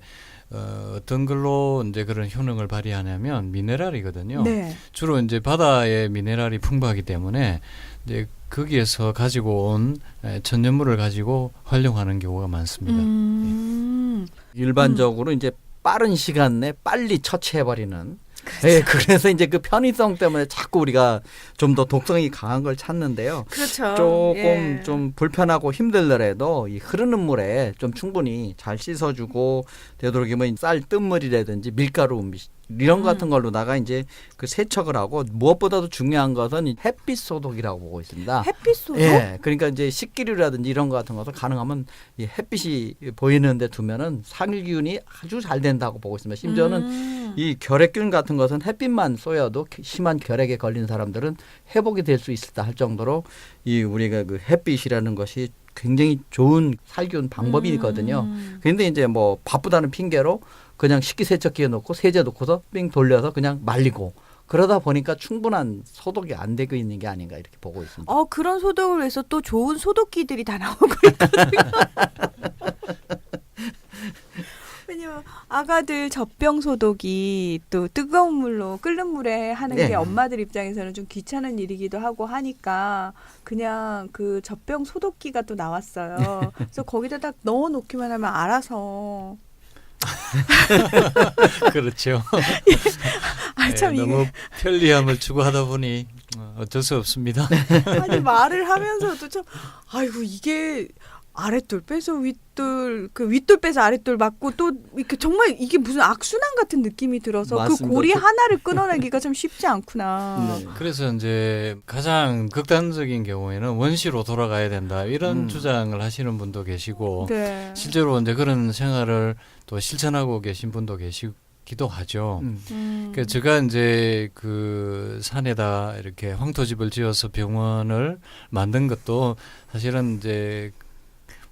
어떤 걸로 이제 그런 효능을 발휘하냐면 미네랄이거든요. 네. 주로 이제 바다의 미네랄이 풍부하기 때문에 이제 거기에서 가지고 온 천연물을 가지고 활용하는 경우가 많습니다. 일반적으로 이제 빠른 시간 내 빨리 처치해버리는. 네, 그래서 이제 그 편의성 때문에 자꾸 우리가 좀 더 독성이 강한 걸 찾는데요. 그렇죠. 조금 예. 좀 불편하고 힘들더라도 이 흐르는 물에 좀 충분히 잘 씻어주고 되도록이면 쌀 뜸물이라든지 밀가루 이런 같은 걸로다가 이제 그 세척을 하고 무엇보다도 중요한 것은 이 햇빛 소독이라고 보고 있습니다. 햇빛 소독? 예, 그러니까 이제 식기류라든지 이런 거 같은 것을 가능하면 이 햇빛이 보이는데 두면은 상일균이 아주 잘 된다고 보고 있습니다. 심지어는 이 결핵균 같은 것은 햇빛만 쏘여도 심한 결핵에 걸린 사람들은 회복이 될 수 있다 할 정도로 이 우리가 그 햇빛이라는 것이 굉장히 좋은 살균 방법이거든요. 그런데 이제 뭐 바쁘다는 핑계로 그냥 식기세척기에 넣고 세제 넣고서 삥 돌려서 그냥 말리고 그러다 보니까 충분한 소독이 안 되고 있는 게 아닌가 이렇게 보고 있습니다. 그런 소독을 위해서 또 좋은 소독기들이 다 나오고 있거든요. 왜냐면 아가들 젖병 소독이 또 뜨거운 물로 끓는 물에 하는 네. 게 엄마들 입장에서는 좀 귀찮은 일이기도 하고 하니까 그냥 그 젖병 소독기가 또 나왔어요. 그래서 거기다 딱 넣어놓기만 하면 알아서. 그렇죠. 참 이게 너무 편리함을 추구하다 보니 어쩔 수 없습니다. 아니 말을 하면서도 참 아이고 이게 아랫돌 빼서 윗돌 그 윗돌 빼서 아랫돌 맞고 또 이렇게 정말 이게 무슨 악순환 같은 느낌이 들어서 맞습니다. 그 고리 하나를 끊어내기가 참 쉽지 않구나. 네. 그래서 이제 가장 극단적인 경우에는 원시로 돌아가야 된다 이런 주장을 하시는 분도 계시고 네. 실제로 이제 그런 생활을 또 실천하고 계신 분도 계시기도 하죠. 그러니까 제가 이제 그 산에다 이렇게 황토집을 지어서 병원을 만든 것도 사실은 이제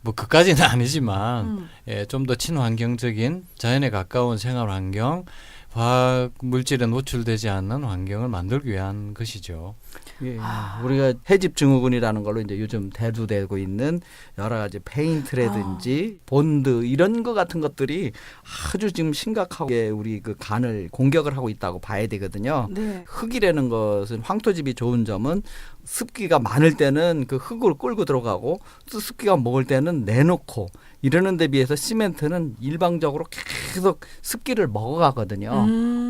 뭐 그까지는 아니지만 좀 더 친환경적인 자연에 가까운 생활 환경, 화학 물질에 노출되지 않는 환경을 만들기 위한 것이죠. 예, 우리가 해집 증후군이라는 걸로 이제 요즘 대두되고 있는 여러 가지 페인트라든지 본드 이런 거 같은 것들이 아주 지금 심각하게 우리 그 간을 공격을 하고 있다고 봐야 되거든요. 네. 흙이라는 것은 황토집이 좋은 점은 습기가 많을 때는 그 흙을 끌고 들어가고 또 습기가 먹을 때는 내놓고 이러는 데 비해서 시멘트는 일방적으로 계속 습기를 먹어가거든요.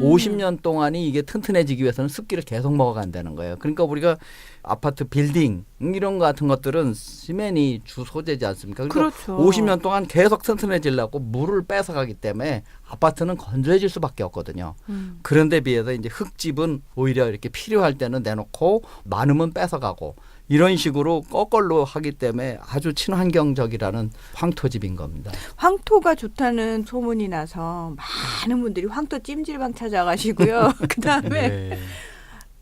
50년 동안이 이게 튼튼해지기 위해서는 습기를 계속 먹어간다는 거예요. 그러니까 우리가 아파트 빌딩 이런 거 같은 것들은 시멘이 주 소재지 않습니까? 그러니까 그렇죠. 50년 동안 계속 튼튼해지려고 물을 뺏어가기 때문에 아파트는 건조해질 수밖에 없거든요. 그런데 비해서 이제 흙집은 오히려 이렇게 필요할 때는 내놓고 많으면 뺏어가고 이런 식으로 거꾸로 하기 때문에 아주 친환경적이라는 황토집인 겁니다. 황토가 좋다는 소문이 나서 많은 분들이 황토 찜질방 찾아가시고요. 그다음에 네.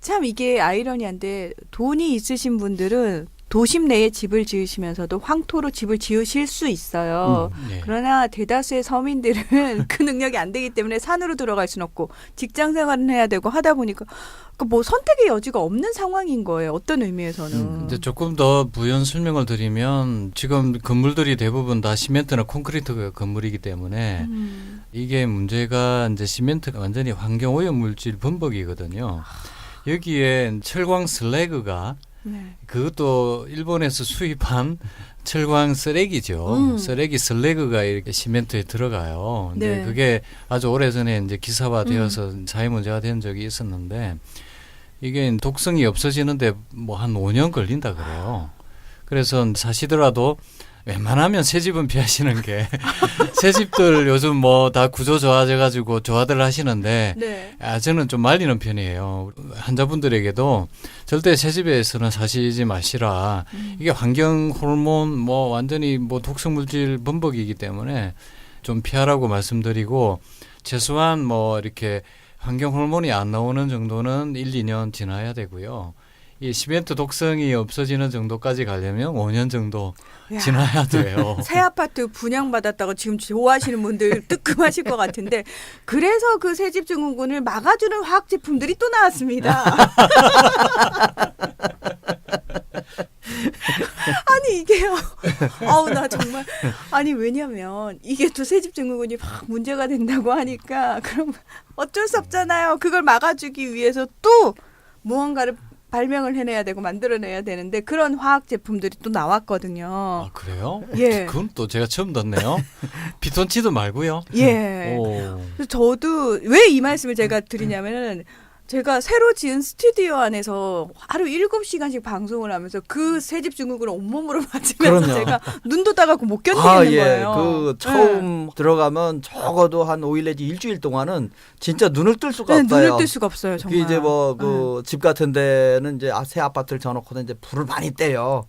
참 이게 아이러니한데 돈이 있으신 분들은 도심 내에 집을 지으시면서도 황토로 집을 지으실 수 있어요. 네. 그러나 대다수의 서민들은 그 능력이 안 되기 때문에 산으로 들어갈 수는 없고 직장 생활은 해야 되고 하다 보니까 뭐 선택의 여지가 없는 상황인 거예요. 어떤 의미에서는. 이제 조금 더 부연 설명을 드리면 지금 건물들이 대부분 다 시멘트나 콘크리트 건물이기 때문에 이게 문제가 이제 시멘트가 완전히 환경 오염 물질 범벅이거든요. 여기에 철광 슬래그가 네. 그것도 일본에서 수입한 철광 쓰레기죠. 쓰레기 슬래그가 이렇게 시멘트에 들어가요. 근데 네. 그게 아주 오래전에 이제 기사화되어서 사회 문제가 된 적이 있었는데 이게 독성이 없어지는데 뭐 한 5년 걸린다 그래요. 그래서 사시더라도 웬만하면 새 집은 피하시는 게 새 집들 요즘 뭐 다 구조 좋아져가지고 좋아들 하시는데 네. 저는 좀 말리는 편이에요. 환자분들에게도 절대 새 집에서는 사시지 마시라. 이게 환경 호르몬 뭐 완전히 뭐 독성 물질 범벅이기 때문에 좀 피하라고 말씀드리고 최소한 뭐 이렇게 환경 호르몬이 안 나오는 정도는 1, 2년 지나야 되고요. 이 시멘트 독성이 없어지는 정도까지 가려면 5년 정도 야. 지나야 돼요. 새 아파트 분양받았다고 지금 좋아하시는 분들 뜨끔하실 것 같은데 그래서 그 새집 증후군을 막아주는 화학 제품들이 또 나왔습니다. 아니 이게요. 아우 나 정말 아니 왜냐면 이게 또 새집 증후군이 막 문제가 된다고 하니까 그럼 어쩔 수 없잖아요. 그걸 막아주기 위해서 또 무언가를 발명을 해내야 되고 만들어내야 되는데 그런 화학 제품들이 또 나왔거든요. 아, 그래요? 예. 그건 또 제가 처음 듣네요. 피톤치드 말고요. 예. 오. 그래서 저도 왜 이 말씀을 제가 드리냐면은 제가 새로 지은 스튜디오 안에서 하루 7시간씩 방송을 하면서 그 새집 증후군을 온몸으로 맞으면서 그럼요. 제가 눈도 따가고 못 견디겠는 예. 거예요. 그 처음 들어가면 적어도 한 5일 내지 일주일 동안은 진짜 눈을 뜰 수가 네, 없어요. 눈을 뜰 수가 없어요. 정말. 그 이제 뭐 그 집 같은 데는 이제 새 아파트를 져놓고는 이제 불을 많이 떼요.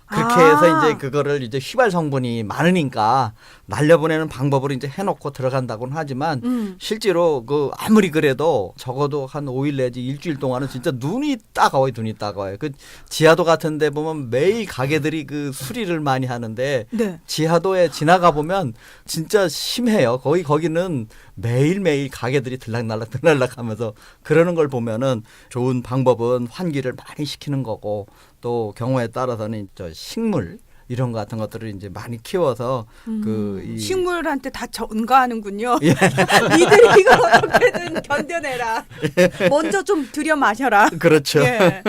그렇게 해서 이제 그거를 이제 휘발 성분이 많으니까 날려보내는 방법으로 이제 해놓고 들어간다고는 하지만 실제로 그 아무리 그래도 적어도 한 5일 내지 일주일 동안은 진짜 눈이 따가워요. 눈이 따가워요. 그 지하도 같은 데 보면 매일 가게들이 그 수리를 많이 하는데 네. 지하도에 지나가 보면 진짜 심해요. 거기는 매일매일 가게들이 들락날락 하면서 그러는 걸 보면은 좋은 방법은 환기를 많이 시키는 거고 또 경우에 따라서는 저 식물 이런 거 같은 것들을 이제 많이 키워서 이 식물한테 다 전가하는군요. 니들이 이걸 어떻게든 견뎌내라. 먼저 좀 들여 마셔라. 그렇죠. 예.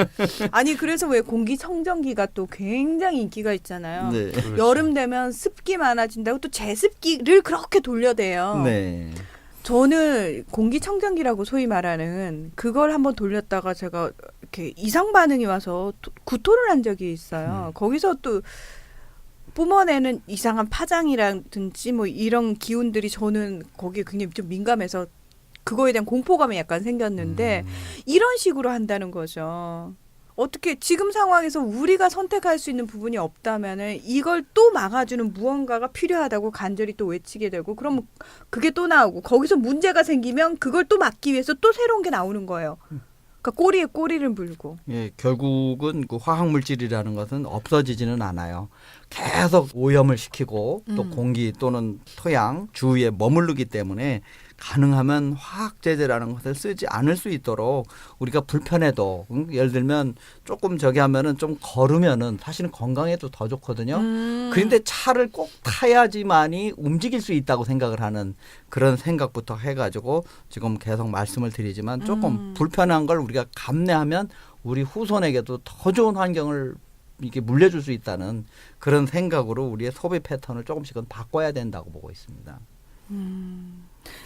아니 그래서 왜 공기청정기가 또 굉장히 인기가 있잖아요. 네. 그렇죠. 여름 되면 습기 많아진다고 또 제습기를 그렇게 돌려대요. 네. 저는 공기청정기라고 소위 말하는 그걸 한번 돌렸다가 제가 이렇게 이상 반응이 와서 구토를 한 적이 있어요. 거기서 또 뿜어내는 이상한 파장이라든지 뭐 이런 기운들이 저는 거기에 굉장히 좀 민감해서 그거에 대한 공포감이 약간 생겼는데 이런 식으로 한다는 거죠. 어떻게 지금 상황에서 우리가 선택할 수 있는 부분이 없다면은 이걸 또 막아주는 무언가가 필요하다고 간절히 또 외치게 되고 그러면 그게 또 나오고 거기서 문제가 생기면 그걸 또 막기 위해서 또 새로운 게 나오는 거예요. 그러니까 꼬리에 꼬리를 물고. 예, 결국은 그 화학 물질이라는 것은 없어지지는 않아요. 계속 오염을 시키고 또 공기 또는 토양 주위에 머무르기 때문에 가능하면 화학 제재라는 것을 쓰지 않을 수 있도록 우리가 불편해도 예를 들면 조금 저기 하면은 좀 걸으면은 사실은 건강에도 더 좋거든요. 그런데 차를 꼭 타야지만이 움직일 수 있다고 생각을 하는 그런 생각부터 해가지고 지금 계속 말씀을 드리지만 조금 불편한 걸 우리가 감내하면 우리 후손에게도 더 좋은 환경을 이게 물려줄 수 있다는 그런 생각으로 우리의 소비 패턴을 조금씩은 바꿔야 된다고 보고 있습니다.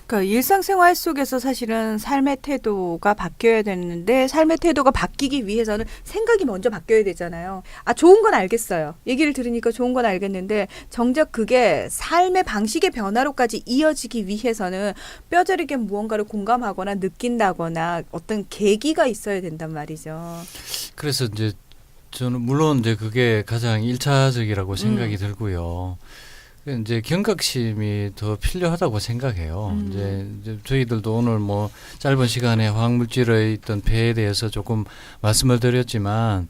그러니까 일상생활 속에서 사실은 삶의 태도가 바뀌어야 되는데 삶의 태도가 바뀌기 위해서는 생각이 먼저 바뀌어야 되잖아요. 아 좋은 건 알겠어요. 얘기를 들으니까 좋은 건 알겠는데 정작 그게 삶의 방식의 변화로까지 이어지기 위해서는 뼈저리게 무언가를 공감하거나 느낀다거나 어떤 계기가 있어야 된단 말이죠. 그래서 이제 저는 물론 이제 그게 가장 1차적이라고 생각이 들고요. 이제 경각심이 더 필요하다고 생각해요. 이제 저희들도 오늘 뭐 짧은 시간에 화학물질의 어떤 폐해에 대해서 조금 말씀을 드렸지만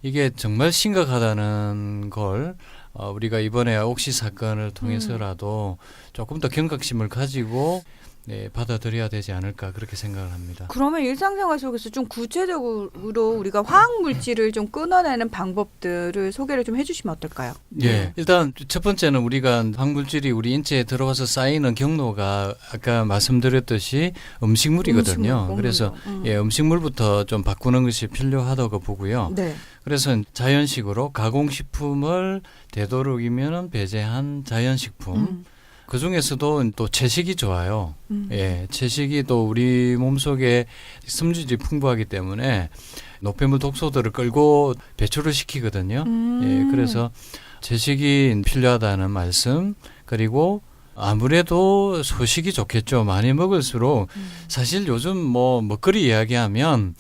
이게 정말 심각하다는 걸 우리가 이번에 옥시 사건을 통해서라도 조금 더 경각심을 가지고 네, 받아들여야 되지 않을까 그렇게 생각을 합니다. 그러면 일상생활 속에서 좀 구체적으로 우리가 화학 물질을 좀 끊어내는 방법들을 소개를 좀 해주시면 어떨까요? 예, 일단 첫 번째는 우리가 화학물질이 우리 인체에 들어와서 쌓이는 경로가 아까 말씀드렸듯이 음식물이거든요. 음식물, 그래서 먹는 거. 예, 음식물부터 좀 바꾸는 것이 필요하다고 보고요. 네. 그래서 자연식으로 가공식품을 되도록이면 배제한 자연식품. 그 중에서도 또 채식이 좋아요. 예, 채식이 또 우리 몸속에 섬유질이 풍부하기 때문에 노폐물 독소들을 끌고 배출을 시키거든요. 예, 그래서 채식이 필요하다는 말씀. 그리고 아무래도 소식이 좋겠죠. 많이 먹을수록 사실 요즘 뭐 먹거리 이야기하면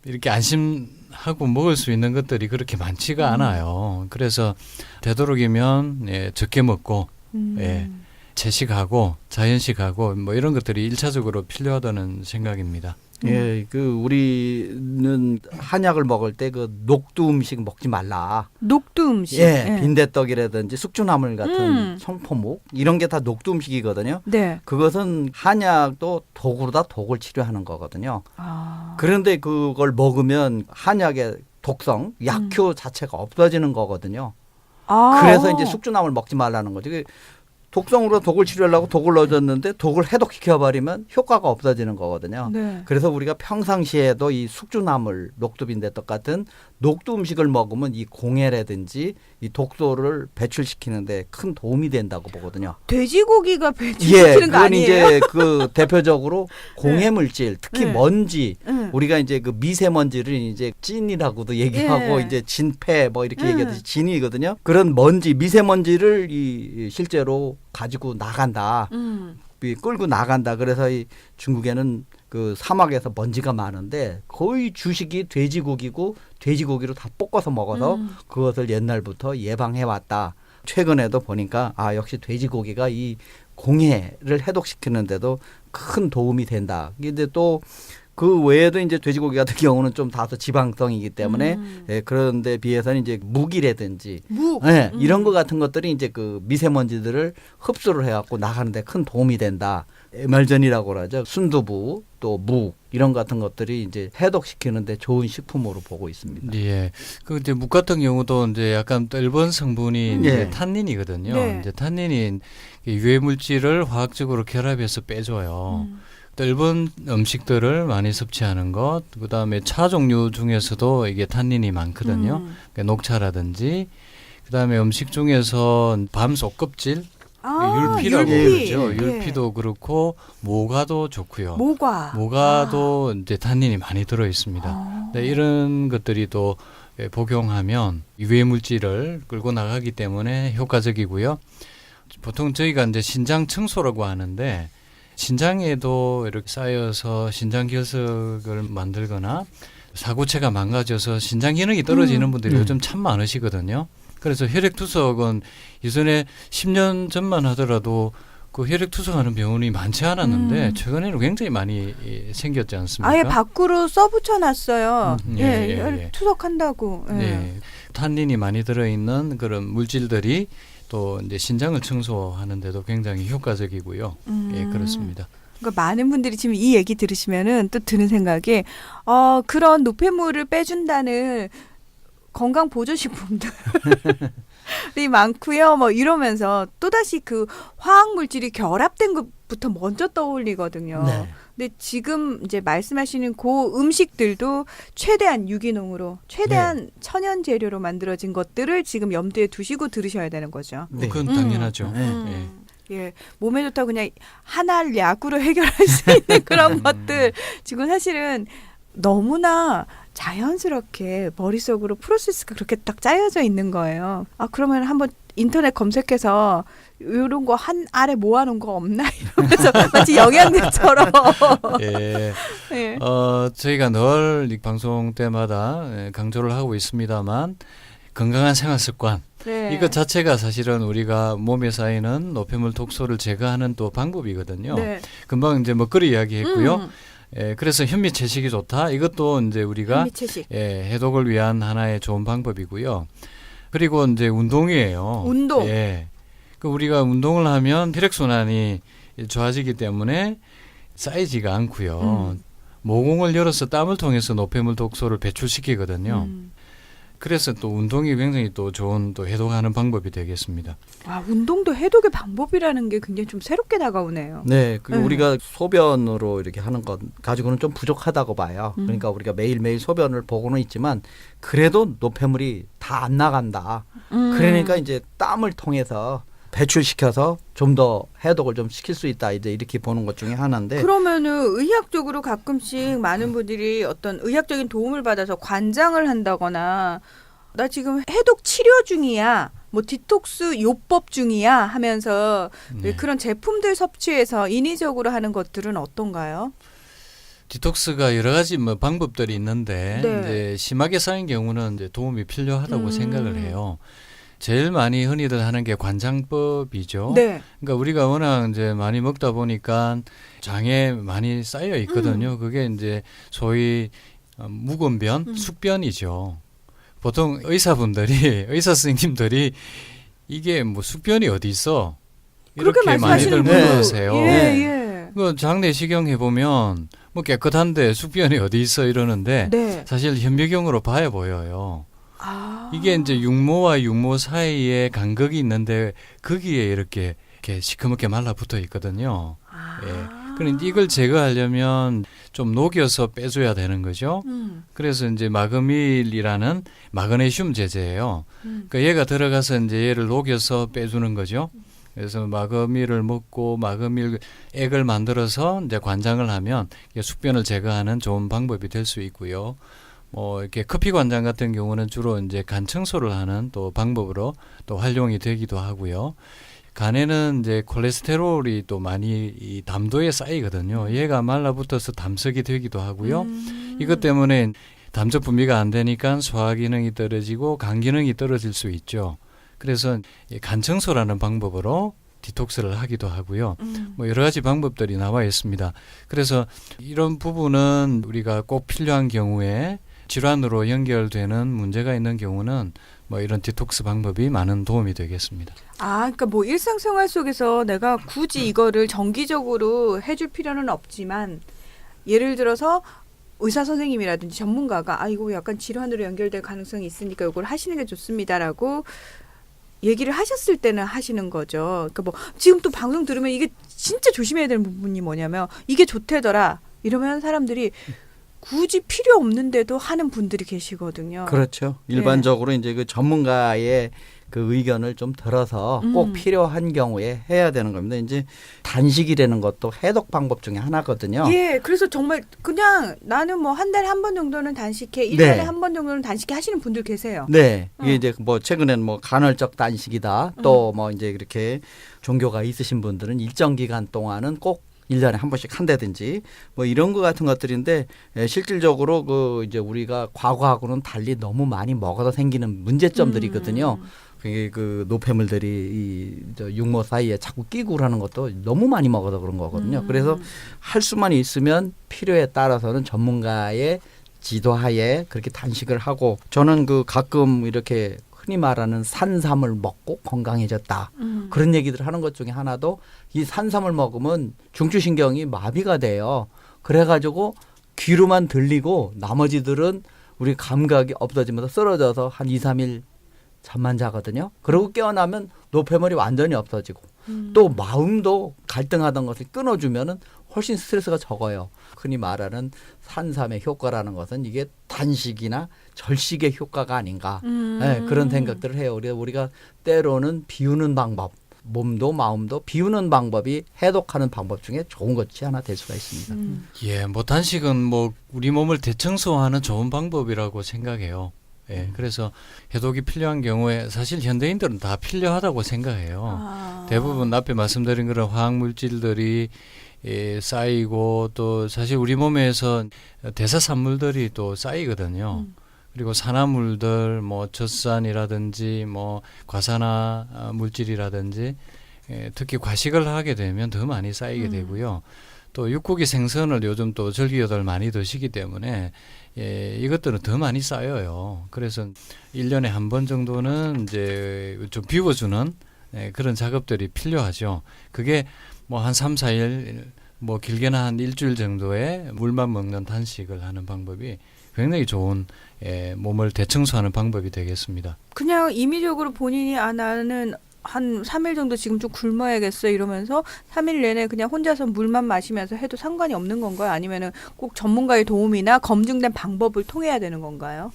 이렇게 안심하고 먹을 수 있는 것들이 그렇게 많지가 않아요. 그래서 되도록이면 예, 적게 먹고 예. 채식하고 자연식하고 뭐 이런 것들이 1차적으로 필요하다는 생각입니다. 예, 그 우리는 한약을 먹을 때 그 녹두 음식 먹지 말라. 녹두 음식. 예, 빈대떡이라든지 숙주나물 같은 음. 청포묵 이런 게 다 녹두 음식이거든요. 네. 그것은 한약도 독으로다 독을 치료하는 거거든요. 아. 그런데 그걸 먹으면 한약의 독성, 약효 자체가 없어지는 거거든요. 아, 그래서 이제 숙주나물 먹지 말라는 거죠. 독성으로 독을 치료하려고 독을 넣어줬는데 독을 해독시켜버리면 효과가 없어지는 거거든요. 네. 그래서 우리가 평상시에도 이 숙주나물, 녹두빈대떡 같은 녹두 음식을 먹으면 이 공해라든지 이 독소를 배출시키는데 큰 도움이 된다고 보거든요. 돼지고기가 배출시키는 거 그건 아니에요? 이제 그 대표적으로 공해 물질, 특히 네. 먼지, 응. 우리가 이제 그 미세먼지를 이제 찐이라고도 얘기하고 예. 이제 진폐 뭐 이렇게 음. 얘기하듯이 진이거든요. 그런 먼지, 미세먼지를 이 실제로 가지고 나간다. 이 끌고 나간다. 그래서 이 중국에는 그 사막에서 먼지가 많은데 거의 주식이 돼지고기고 돼지고기로 다 볶아서 먹어서 그것을 옛날부터 예방해 왔다. 최근에도 보니까 아 역시 돼지고기가 이 공해를 해독시키는데도 큰 도움이 된다. 근데 또 그 외에도 이제 돼지고기 같은 경우는 좀 다소 지방성이기 때문에 예, 그런데 비해서는 이제 묵이라든지 묵. 예, 이런 거 같은 것들이 이제 그 미세먼지들을 흡수를 해갖고 나가는데 큰 도움이 된다. 에말전이라고 그러죠. 순두부 또 묵 이런 같은 것들이 이제 해독시키는데 좋은 식품으로 보고 있습니다. 예. 그 이제 묵 같은 경우도 이제 약간 또 일본 성분이 이제 예. 탄닌이거든요. 네. 이제 탄닌이 유해 물질을 화학적으로 결합해서 빼줘요. 또 일본 음식들을 많이 섭취하는 것, 그다음에 차 종류 중에서도 이게 탄닌이 많거든요. 그러니까 녹차라든지, 그다음에 음식 중에서 밤 속껍질, 아, 율피라고 율피. 그러죠. 예. 율피도 그렇고 모과도 좋고요. 모과. 모과도 이제 탄닌이 많이 들어 있습니다. 네, 이런 것들이 또 복용하면 유해 물질을 끌고 나가기 때문에 효과적이고요. 보통 저희가 이제 신장 청소라고 하는데 신장에도 이렇게 쌓여서 신장 결석을 만들거나 사구체가 망가져서 신장 기능이 떨어지는 분들이 요즘 참 많으시거든요. 그래서 혈액투석은 예전에 10년 전만 하더라도 그 혈액투석하는 병원이 많지 않았는데 최근에는 굉장히 많이 생겼지 않습니까? 아예 밖으로 써붙여놨어요. 예. 투석한다고. 예. 네. 탄닌이 많이 들어있는 그런 물질들이 또 이제 신장을 청소하는데도 굉장히 효과적이고요. 예, 그렇습니다. 그러니까 많은 분들이 지금 이 얘기 들으시면은 또 드는 생각이 그런 노폐물을 빼준다는 건강 보조식품들이 많고요. 뭐 이러면서 또다시 그 화학 물질이 결합된 것부터 먼저 떠올리거든요. 네. 근데 지금 이제 말씀하시는 그 음식들도 최대한 유기농으로 최대한 천연 재료로 만들어진 것들을 지금 염두에 두시고 들으셔야 되는 거죠. 네. 그건 당연하죠. 네. 예, 몸에 좋다고 그냥 하나를 약으로 해결할 수 있는 그런 것들 지금 사실은 너무나 자연스럽게 머릿속으로 프로세스가 그렇게 딱 짜여져 있는 거예요. 아, 그러면 한번 인터넷 검색해서 이런 거 한 알에 모아놓은 거 없나 이러면서 마치 영양제처럼. 예. 예. 저희가 늘 이 방송 때마다 강조를 하고 있습니다만 건강한 생활 습관 네. 이것 자체가 사실은 우리가 몸에 쌓이는 노폐물 독소를 제거하는 또 방법이거든요. 네. 금방 이제 먹거리 이야기했고요. 그래서 현미 채식이 좋다. 이것도 이제 우리가 현미채식. 해독을 위한 하나의 좋은 방법이고요. 그리고 이제 운동이에요. 운동. 예. 그 우리가 운동을 하면 혈액순환이 좋아지기 때문에 쌓이지가 않고요. 모공을 열어서 땀을 통해서 노폐물 독소를 배출시키거든요. 그래서 또 운동이 굉장히 또 좋은 또 해독하는 방법이 되겠습니다. 아, 운동도 해독의 방법이라는 게 굉장히 좀 새롭게 다가오네요. 네, 그 네. 우리가 소변으로 이렇게 하는 것 가지고는 좀 부족하다고 봐요. 그러니까 우리가 매일매일 소변을 보고는 있지만 그래도 노폐물이 다 안 나간다. 그러니까 이제 땀을 통해서 배출시켜서 좀 더 해독을 좀 시킬 수 있다. 이제 이렇게 보는 것 중에 하나인데. 그러면은 의학적으로 가끔씩 많은 분들이 어떤 의학적인 도움을 받아서 관장을 한다거나 나 지금 해독 치료 중이야. 뭐 디톡스 요법 중이야 하면서 네. 그런 제품들 섭취해서 인위적으로 하는 것들은 어떤가요? 디톡스가 여러 가지 뭐 방법들이 있는데 네. 이제 심하게 쌓인 경우는 이제 도움이 필요하다고 생각을 해요. 제일 많이 흔히들 하는 게 관장법이죠. 네. 그러니까 우리가 워낙 이제 많이 먹다 보니까 장에 많이 쌓여 있거든요. 그게 이제 소위 묵은 변, 숙변이죠. 보통 의사분들이 의사 선생님들이 이게 뭐 숙변이 어디 있어? 그렇게 이렇게 많이들 말씀하시는 분들. 물어보세요. 예, 예. 그 장내 식용 해보면 뭐 깨끗한데 숙변이 어디 있어 이러는데 네. 사실 현미경으로 봐야 보여요. 아. 이게 이제 육모와 육모 사이에 간극이 있는데 거기에 이렇게 시커멓게 말라붙어 있거든요. 아. 예. 그런데 이걸 제거하려면 좀 녹여서 빼줘야 되는 거죠. 그래서 이제 마그밀이라는 마그네슘 제제예요. 그러니까 얘가 들어가서 이제 얘를 녹여서 빼주는 거죠. 그래서 마그밀을 먹고 마그밀 액을 만들어서 이제 관장을 하면 숙변을 제거하는 좋은 방법이 될 수 있고요. 뭐 이렇게 커피 관장 같은 경우는 주로 이제 간 청소를 하는 또 방법으로 또 활용이 되기도 하고요. 간에는 이제 콜레스테롤이 또 많이 이 담도에 쌓이거든요. 얘가 말라붙어서 담석이 되기도 하고요. 이것 때문에 담즙 분비가 안 되니까 소화 기능이 떨어지고 간 기능이 떨어질 수 있죠. 그래서 간 청소라는 방법으로 디톡스를 하기도 하고요. 뭐 여러 가지 방법들이 나와 있습니다. 그래서 이런 부분은 우리가 꼭 필요한 경우에 질환으로 연결되는 문제가 있는 경우는 뭐 이런 디톡스 방법이 많은 도움이 되겠습니다. 아, 그러니까 뭐 일상생활 속에서 내가 굳이 이거를 정기적으로 해줄 필요는 없지만 예를 들어서 의사 선생님이라든지 전문가가 이거 약간 질환으로 연결될 가능성이 있으니까 이걸 하시는 게 좋습니다라고 얘기를 하셨을 때는 하시는 거죠. 그러니까 뭐 지금 또 방송 들으면 이게 진짜 조심해야 되는 부분이 뭐냐면 이게 좋대더라 이러면 사람들이 굳이 필요 없는데도 하는 분들이 계시거든요. 그렇죠. 일반적으로 이제 그 전문가의 그 의견을 좀 들어서 꼭 필요한 경우에 해야 되는 겁니다. 이제 단식이라는 것도 해독 방법 중에 하나거든요. 예, 그래서 정말 그냥 나는 뭐 한 달에 한 번 정도는 단식해, 1년에 한 번 정도는 단식해 하시는 분들 계세요. 네. 이게 이제 뭐 최근에는 뭐 간헐적 단식이다. 또 뭐 이제 이렇게 종교가 있으신 분들은 일정 기간 동안은 꼭 1년에 한 번씩 한다든지 뭐 이런 거 같은 것들인데 실질적으로 그 이제 우리가 과거하고는 달리 너무 많이 먹어서 생기는 문제점들이거든요. 그게 그 노폐물들이 이 육모 사이에 자꾸 끼고 그러는 것도 너무 많이 먹어서 그런 거거든요. 그래서 할 수만 있으면 필요에 따라서는 전문가의 지도하에 그렇게 단식을 하고 저는 그 가끔 이렇게 흔히 말하는 산삼을 먹고 건강해졌다. 그런 얘기들 하는 것 중에 하나도 이 산삼을 먹으면 중추신경이 마비가 돼요. 그래가지고 귀로만 들리고 나머지들은 우리 감각이 없어지면서 쓰러져서 한 2, 3일 잠만 자거든요. 그러고 깨어나면 노폐물이 완전히 없어지고 또 마음도 갈등하던 것을 끊어주면은 훨씬 스트레스가 적어요. 흔히 말하는 산삼의 효과라는 것은 이게 단식이나 절식의 효과가 아닌가 네, 그런 생각들을 해요. 우리가 때로는 비우는 방법, 몸도 마음도 비우는 방법이 해독하는 방법 중에 좋은 것이 하나 될 수가 있습니다. 예, 뭐 단식은 뭐 우리 몸을 대청소하는 좋은 방법이라고 생각해요. 예, 그래서 해독이 필요한 경우에 사실 현대인들은 다 필요하다고 생각해요. 대부분 앞에 말씀드린 그런 화학 물질들이 쌓이고 또 사실 우리 몸에서 대사산물들이 또 쌓이거든요. 그리고 산화물들 뭐 젖산이라든지 뭐 과산화 물질이라든지 특히 과식을 하게 되면 더 많이 쌓이게 되고요. 또 육고기 생선을 요즘 또 절기여들 많이 드시기 때문에 이것들은 더 많이 쌓여요. 그래서 1년에 한 번 정도는 이제 좀 비워주는 그런 작업들이 필요하죠. 그게 뭐 한 3, 4일 뭐 길게는 한 일주일 정도의 물만 먹는 단식을 하는 방법이 굉장히 좋은 몸을 대청소하는 방법이 되겠습니다. 그냥 임의적으로 본인이 나는 한 3일 정도 지금 좀 굶어야겠어 이러면서 3일 내내 그냥 혼자서 물만 마시면서 해도 상관이 없는 건가요? 아니면은 꼭 전문가의 도움이나 검증된 방법을 통해야 되는 건가요?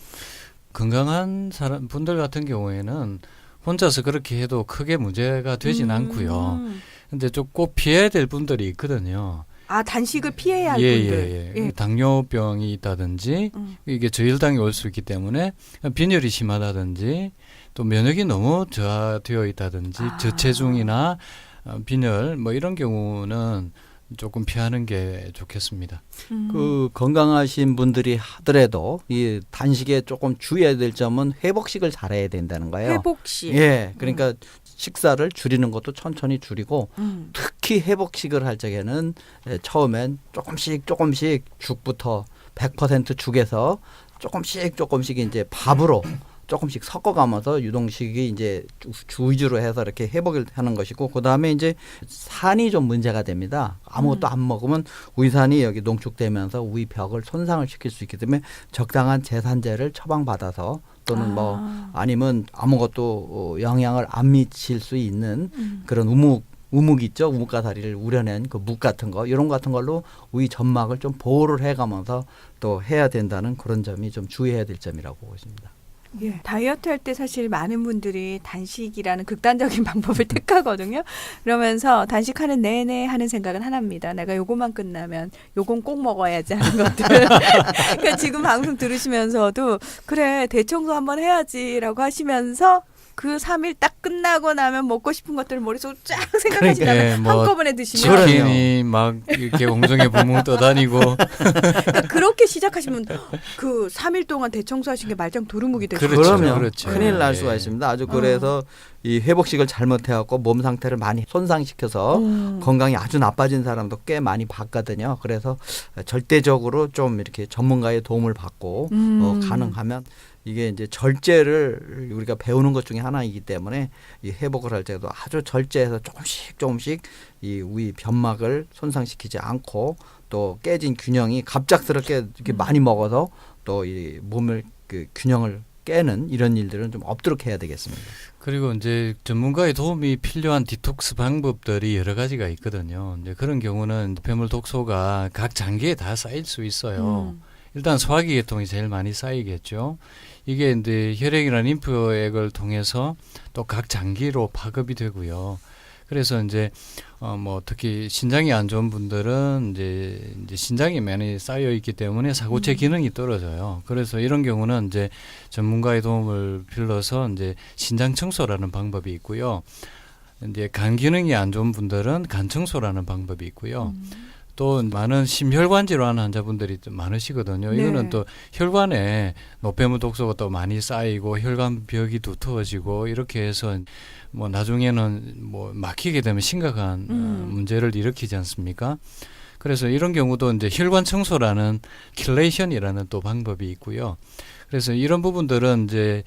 건강한 분들 같은 경우에는 혼자서 그렇게 해도 크게 문제가 되진 않고요. 근데 좀 꼭 피해야 될 분들이 있거든요. 단식을 피해야 할 분들. 예. 당뇨병이 있다든지 이게 저혈당이 올 수 있기 때문에 빈혈이 심하다든지 또 면역이 너무 저하되어 있다든지 저체중이나 빈혈 뭐 이런 경우는 조금 피하는 게 좋겠습니다. 그 건강하신 분들이 하더라도 이 단식에 조금 주의해야 될 점은 회복식을 잘해야 된다는 거예요. 회복식. 예, 그러니까 식사를 줄이는 것도 천천히 줄이고 특히 회복식을 할 적에는 처음엔 조금씩 죽부터 100% 죽에서 조금씩 이제 밥으로 조금씩 섞어가면서 유동식이 이제 주 위주로 해서 이렇게 회복을 하는 것이고 그다음에 이제 산이 좀 문제가 됩니다. 아무것도 안 먹으면 위산이 여기 농축되면서 위벽을 손상을 시킬 수 있기 때문에 적당한 제산제를 처방받아서 또는 뭐 아니면 아무것도 영향을 안 미칠 수 있는 그런 우묵 있죠. 우뭇가사리를 우려낸 그 묵 같은 거 이런 거 같은 걸로 우리 점막을 좀 보호를 해가면서 또 해야 된다는 그런 점이 좀 주의해야 될 점이라고 보고 있습니다. 예, 다이어트 할 때 사실 많은 분들이 단식이라는 극단적인 방법을 택하거든요. 그러면서 단식하는 내내 하는 생각은 하나입니다. 내가 요거만 끝나면 요건 꼭 먹어야지 하는 것들. 그러니까 지금 방송 들으시면서도 그래 대청소 한번 해야지라고 하시면서 그 3일 딱 끝나고 나면 먹고 싶은 것들을 머릿속으로 쫙 생각하시다가 네, 뭐 한꺼번에 드시면 치킨이 막 이렇게 엉덩이에 붕붕 떠다니고 그러니까 그렇게 시작하시면 그 3일 동안 대청소하신 게 말짱 도루묵이 되죠. 그렇죠. 그러면 그렇죠. 큰일 날 예. 수가 있습니다. 아주 그래서 이 회복식을 잘못해갖고 몸 상태를 많이 손상시켜서 건강이 아주 나빠진 사람도 꽤 많이 봤거든요. 그래서 절대적으로 좀 이렇게 전문가의 도움을 받고 가능하면 이게 이제 절제를 우리가 배우는 것 중에 하나이기 때문에 이 회복을 할 때도 아주 절제해서 조금씩 이 우리 변막을 손상시키지 않고 또 깨진 균형이 갑작스럽게 이렇게 많이 먹어서 또 이 몸을 그 균형을 깨는 이런 일들은 좀 없도록 해야 되겠습니다. 그리고 이제 전문가의 도움이 필요한 디톡스 방법들이 여러 가지가 있거든요. 이제 그런 경우는 폐물 독소가 각 장기에 다 쌓일 수 있어요. 일단 소화기 계통이 제일 많이 쌓이겠죠. 이게 이제 혈액이나 림프액을 통해서 또 각 장기로 파급이 되고요. 그래서 이제 뭐 특히 신장이 안 좋은 분들은 이제 신장이 많이 쌓여 있기 때문에 사고체 기능이 떨어져요. 그래서 이런 경우는 이제 전문가의 도움을 빌려서 이제 신장 청소라는 방법이 있고요. 이제 간 기능이 안 좋은 분들은 간 청소라는 방법이 있고요. 또 많은 심혈관 질환 환자분들이 좀 많으시거든요. 네. 이거는 또 혈관에 노폐물 독소가 또 많이 쌓이고 혈관 벽이 두터워지고 이렇게 해서 뭐 나중에는 뭐 막히게 되면 심각한 문제를 일으키지 않습니까? 그래서 이런 경우도 이제 혈관 청소라는 킬레이션이라는 또 방법이 있고요. 그래서 이런 부분들은 이제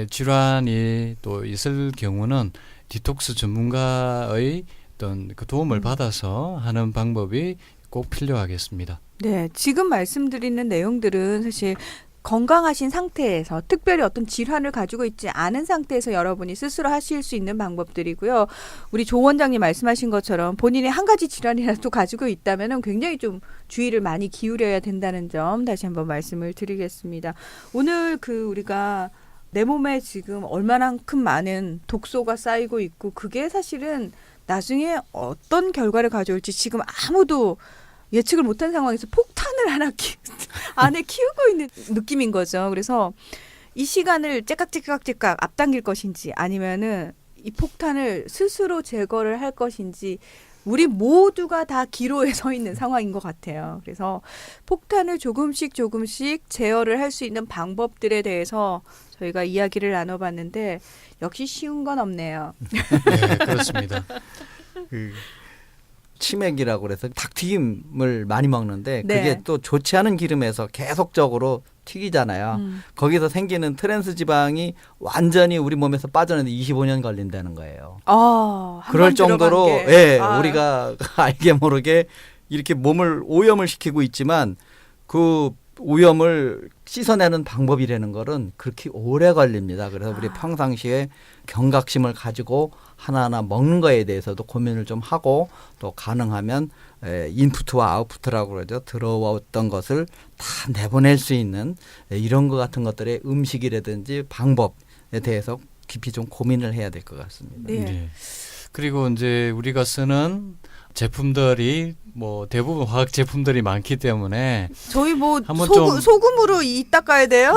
질환이 또 있을 경우는 디톡스 전문가의 어떤 그 도움을 받아서 하는 방법이 꼭 필요하겠습니다. 네, 지금 말씀드리는 내용들은 사실 건강하신 상태에서 특별히 어떤 질환을 가지고 있지 않은 상태에서 여러분이 스스로 하실 수 있는 방법들이고요. 우리 조 원장님 말씀하신 것처럼 본인이 한 가지 질환이라도 가지고 있다면 굉장히 좀 주의를 많이 기울여야 된다는 점 다시 한번 말씀을 드리겠습니다. 오늘 우리가 내 몸에 지금 얼마만큼 많은 독소가 쌓이고 있고 그게 사실은 나중에 어떤 결과를 가져올지 지금 아무도 예측을 못한 상황에서 폭탄을 하나 안에 키우고 있는 느낌인 거죠. 그래서 이 시간을 째깍째깍 앞당길 것인지 아니면은 이 폭탄을 스스로 제거를 할 것인지 우리 모두가 다 기로에 서 있는 상황인 것 같아요. 그래서 폭탄을 조금씩 제어를 할 수 있는 방법들에 대해서 저희가 이야기를 나눠봤는데 역시 쉬운 건 없네요. 네, 그렇습니다. 치맥이라고 그래서 닭튀김을 많이 먹는데 네. 그게 또 좋지 않은 기름에서 계속적으로 튀기잖아요. 거기서 생기는 트랜스 지방이 완전히 우리 몸에서 빠져나는데 25년 걸린다는 거예요. 그럴 정도로 우리가 알게 모르게 이렇게 몸을 오염을 시키고 있지만 그 오염을 씻어내는 방법이라는 거는 그렇게 오래 걸립니다. 그래서 우리 평상시에 경각심을 가지고 하나하나 먹는 거에 대해서도 고민을 좀 하고 또 가능하면 인푸트와 아웃푸트라고 그러죠. 들어왔던 것을 다 내보낼 수 있는 이런 것 같은 것들의 음식이라든지 방법에 대해서 깊이 좀 고민을 해야 될 것 같습니다. 네. 네. 그리고 이제 우리가 쓰는 제품들이 뭐 대부분 화학 제품들이 많기 때문에 저희 뭐 한번 소금으로 이 닦아야 돼요?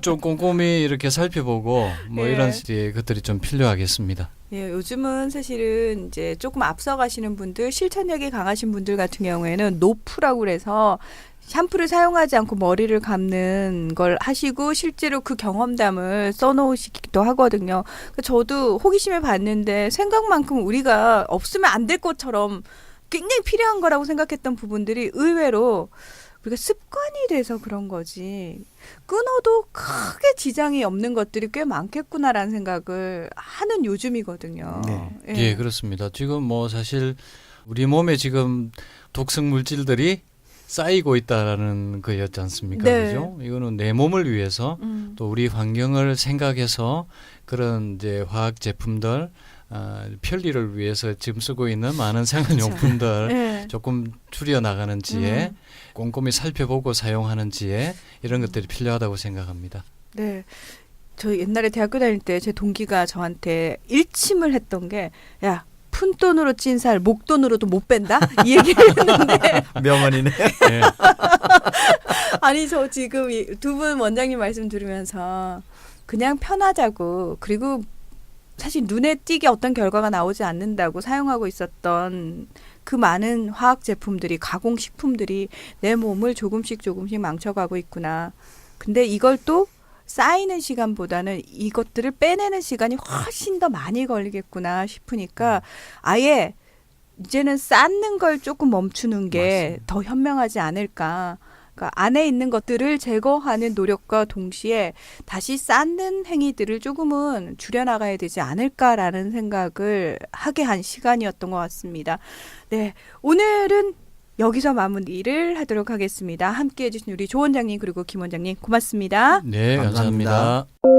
좀 꼼꼼히 이렇게 살펴보고 뭐 예. 이런 것들이 좀 필요하겠습니다. 예, 요즘은 사실은 이제 조금 앞서가시는 분들, 실천력이 강하신 분들 같은 경우에는 노프라고 그래서 샴푸를 사용하지 않고 머리를 감는 걸 하시고 실제로 그 경험담을 써놓으시기도 하거든요. 저도 호기심에 봤는데 생각만큼 우리가 없으면 안 될 것처럼 굉장히 필요한 거라고 생각했던 부분들이 의외로 우리가 습관이 돼서 그런 거지 끊어도 크게 지장이 없는 것들이 꽤 많겠구나라는 생각을 하는 요즘이거든요. 네. 예, 그렇습니다. 지금 뭐 사실 우리 몸에 지금 독성 물질들이 쌓이고 있다라는 거였지 않습니까? 네. 그죠? 이거는 내 몸을 위해서 또 우리 환경을 생각해서 그런 이제 화학 제품들 편리를 위해서 지금 쓰고 있는 많은 생활용품들 네. 조금 줄여 나가는 지혜, 꼼꼼히 살펴보고 사용하는 지혜 이런 것들이 필요하다고 생각합니다. 네. 저 옛날에 대학교 다닐 때 제 동기가 저한테 일침을 했던 게, 야, 푼돈으로 찐 살 목돈으로도 못 뺀다? 이 얘기를 했는데, 명언이네. 네. 아니, 저 지금 두 분 원장님 말씀 들으면서 그냥 편하자고, 그리고 사실 눈에 띄게 어떤 결과가 나오지 않는다고 사용하고 있었던 그 많은 화학 제품들이, 가공식품들이 내 몸을 조금씩 망쳐가고 있구나. 근데 이걸 또 쌓이는 시간보다는 이것들을 빼내는 시간이 훨씬 더 많이 걸리겠구나 싶으니까 아예 이제는 쌓는 걸 조금 멈추는 게 더 현명하지 않을까. 그러니까 안에 있는 것들을 제거하는 노력과 동시에 다시 쌓는 행위들을 조금은 줄여나가야 되지 않을까라는 생각을 하게 한 시간이었던 것 같습니다. 네, 오늘은 여기서 마무리를 하도록 하겠습니다. 함께해 주신 우리 조 원장님 그리고 김 원장님 고맙습니다. 네, 감사합니다. 감사합니다.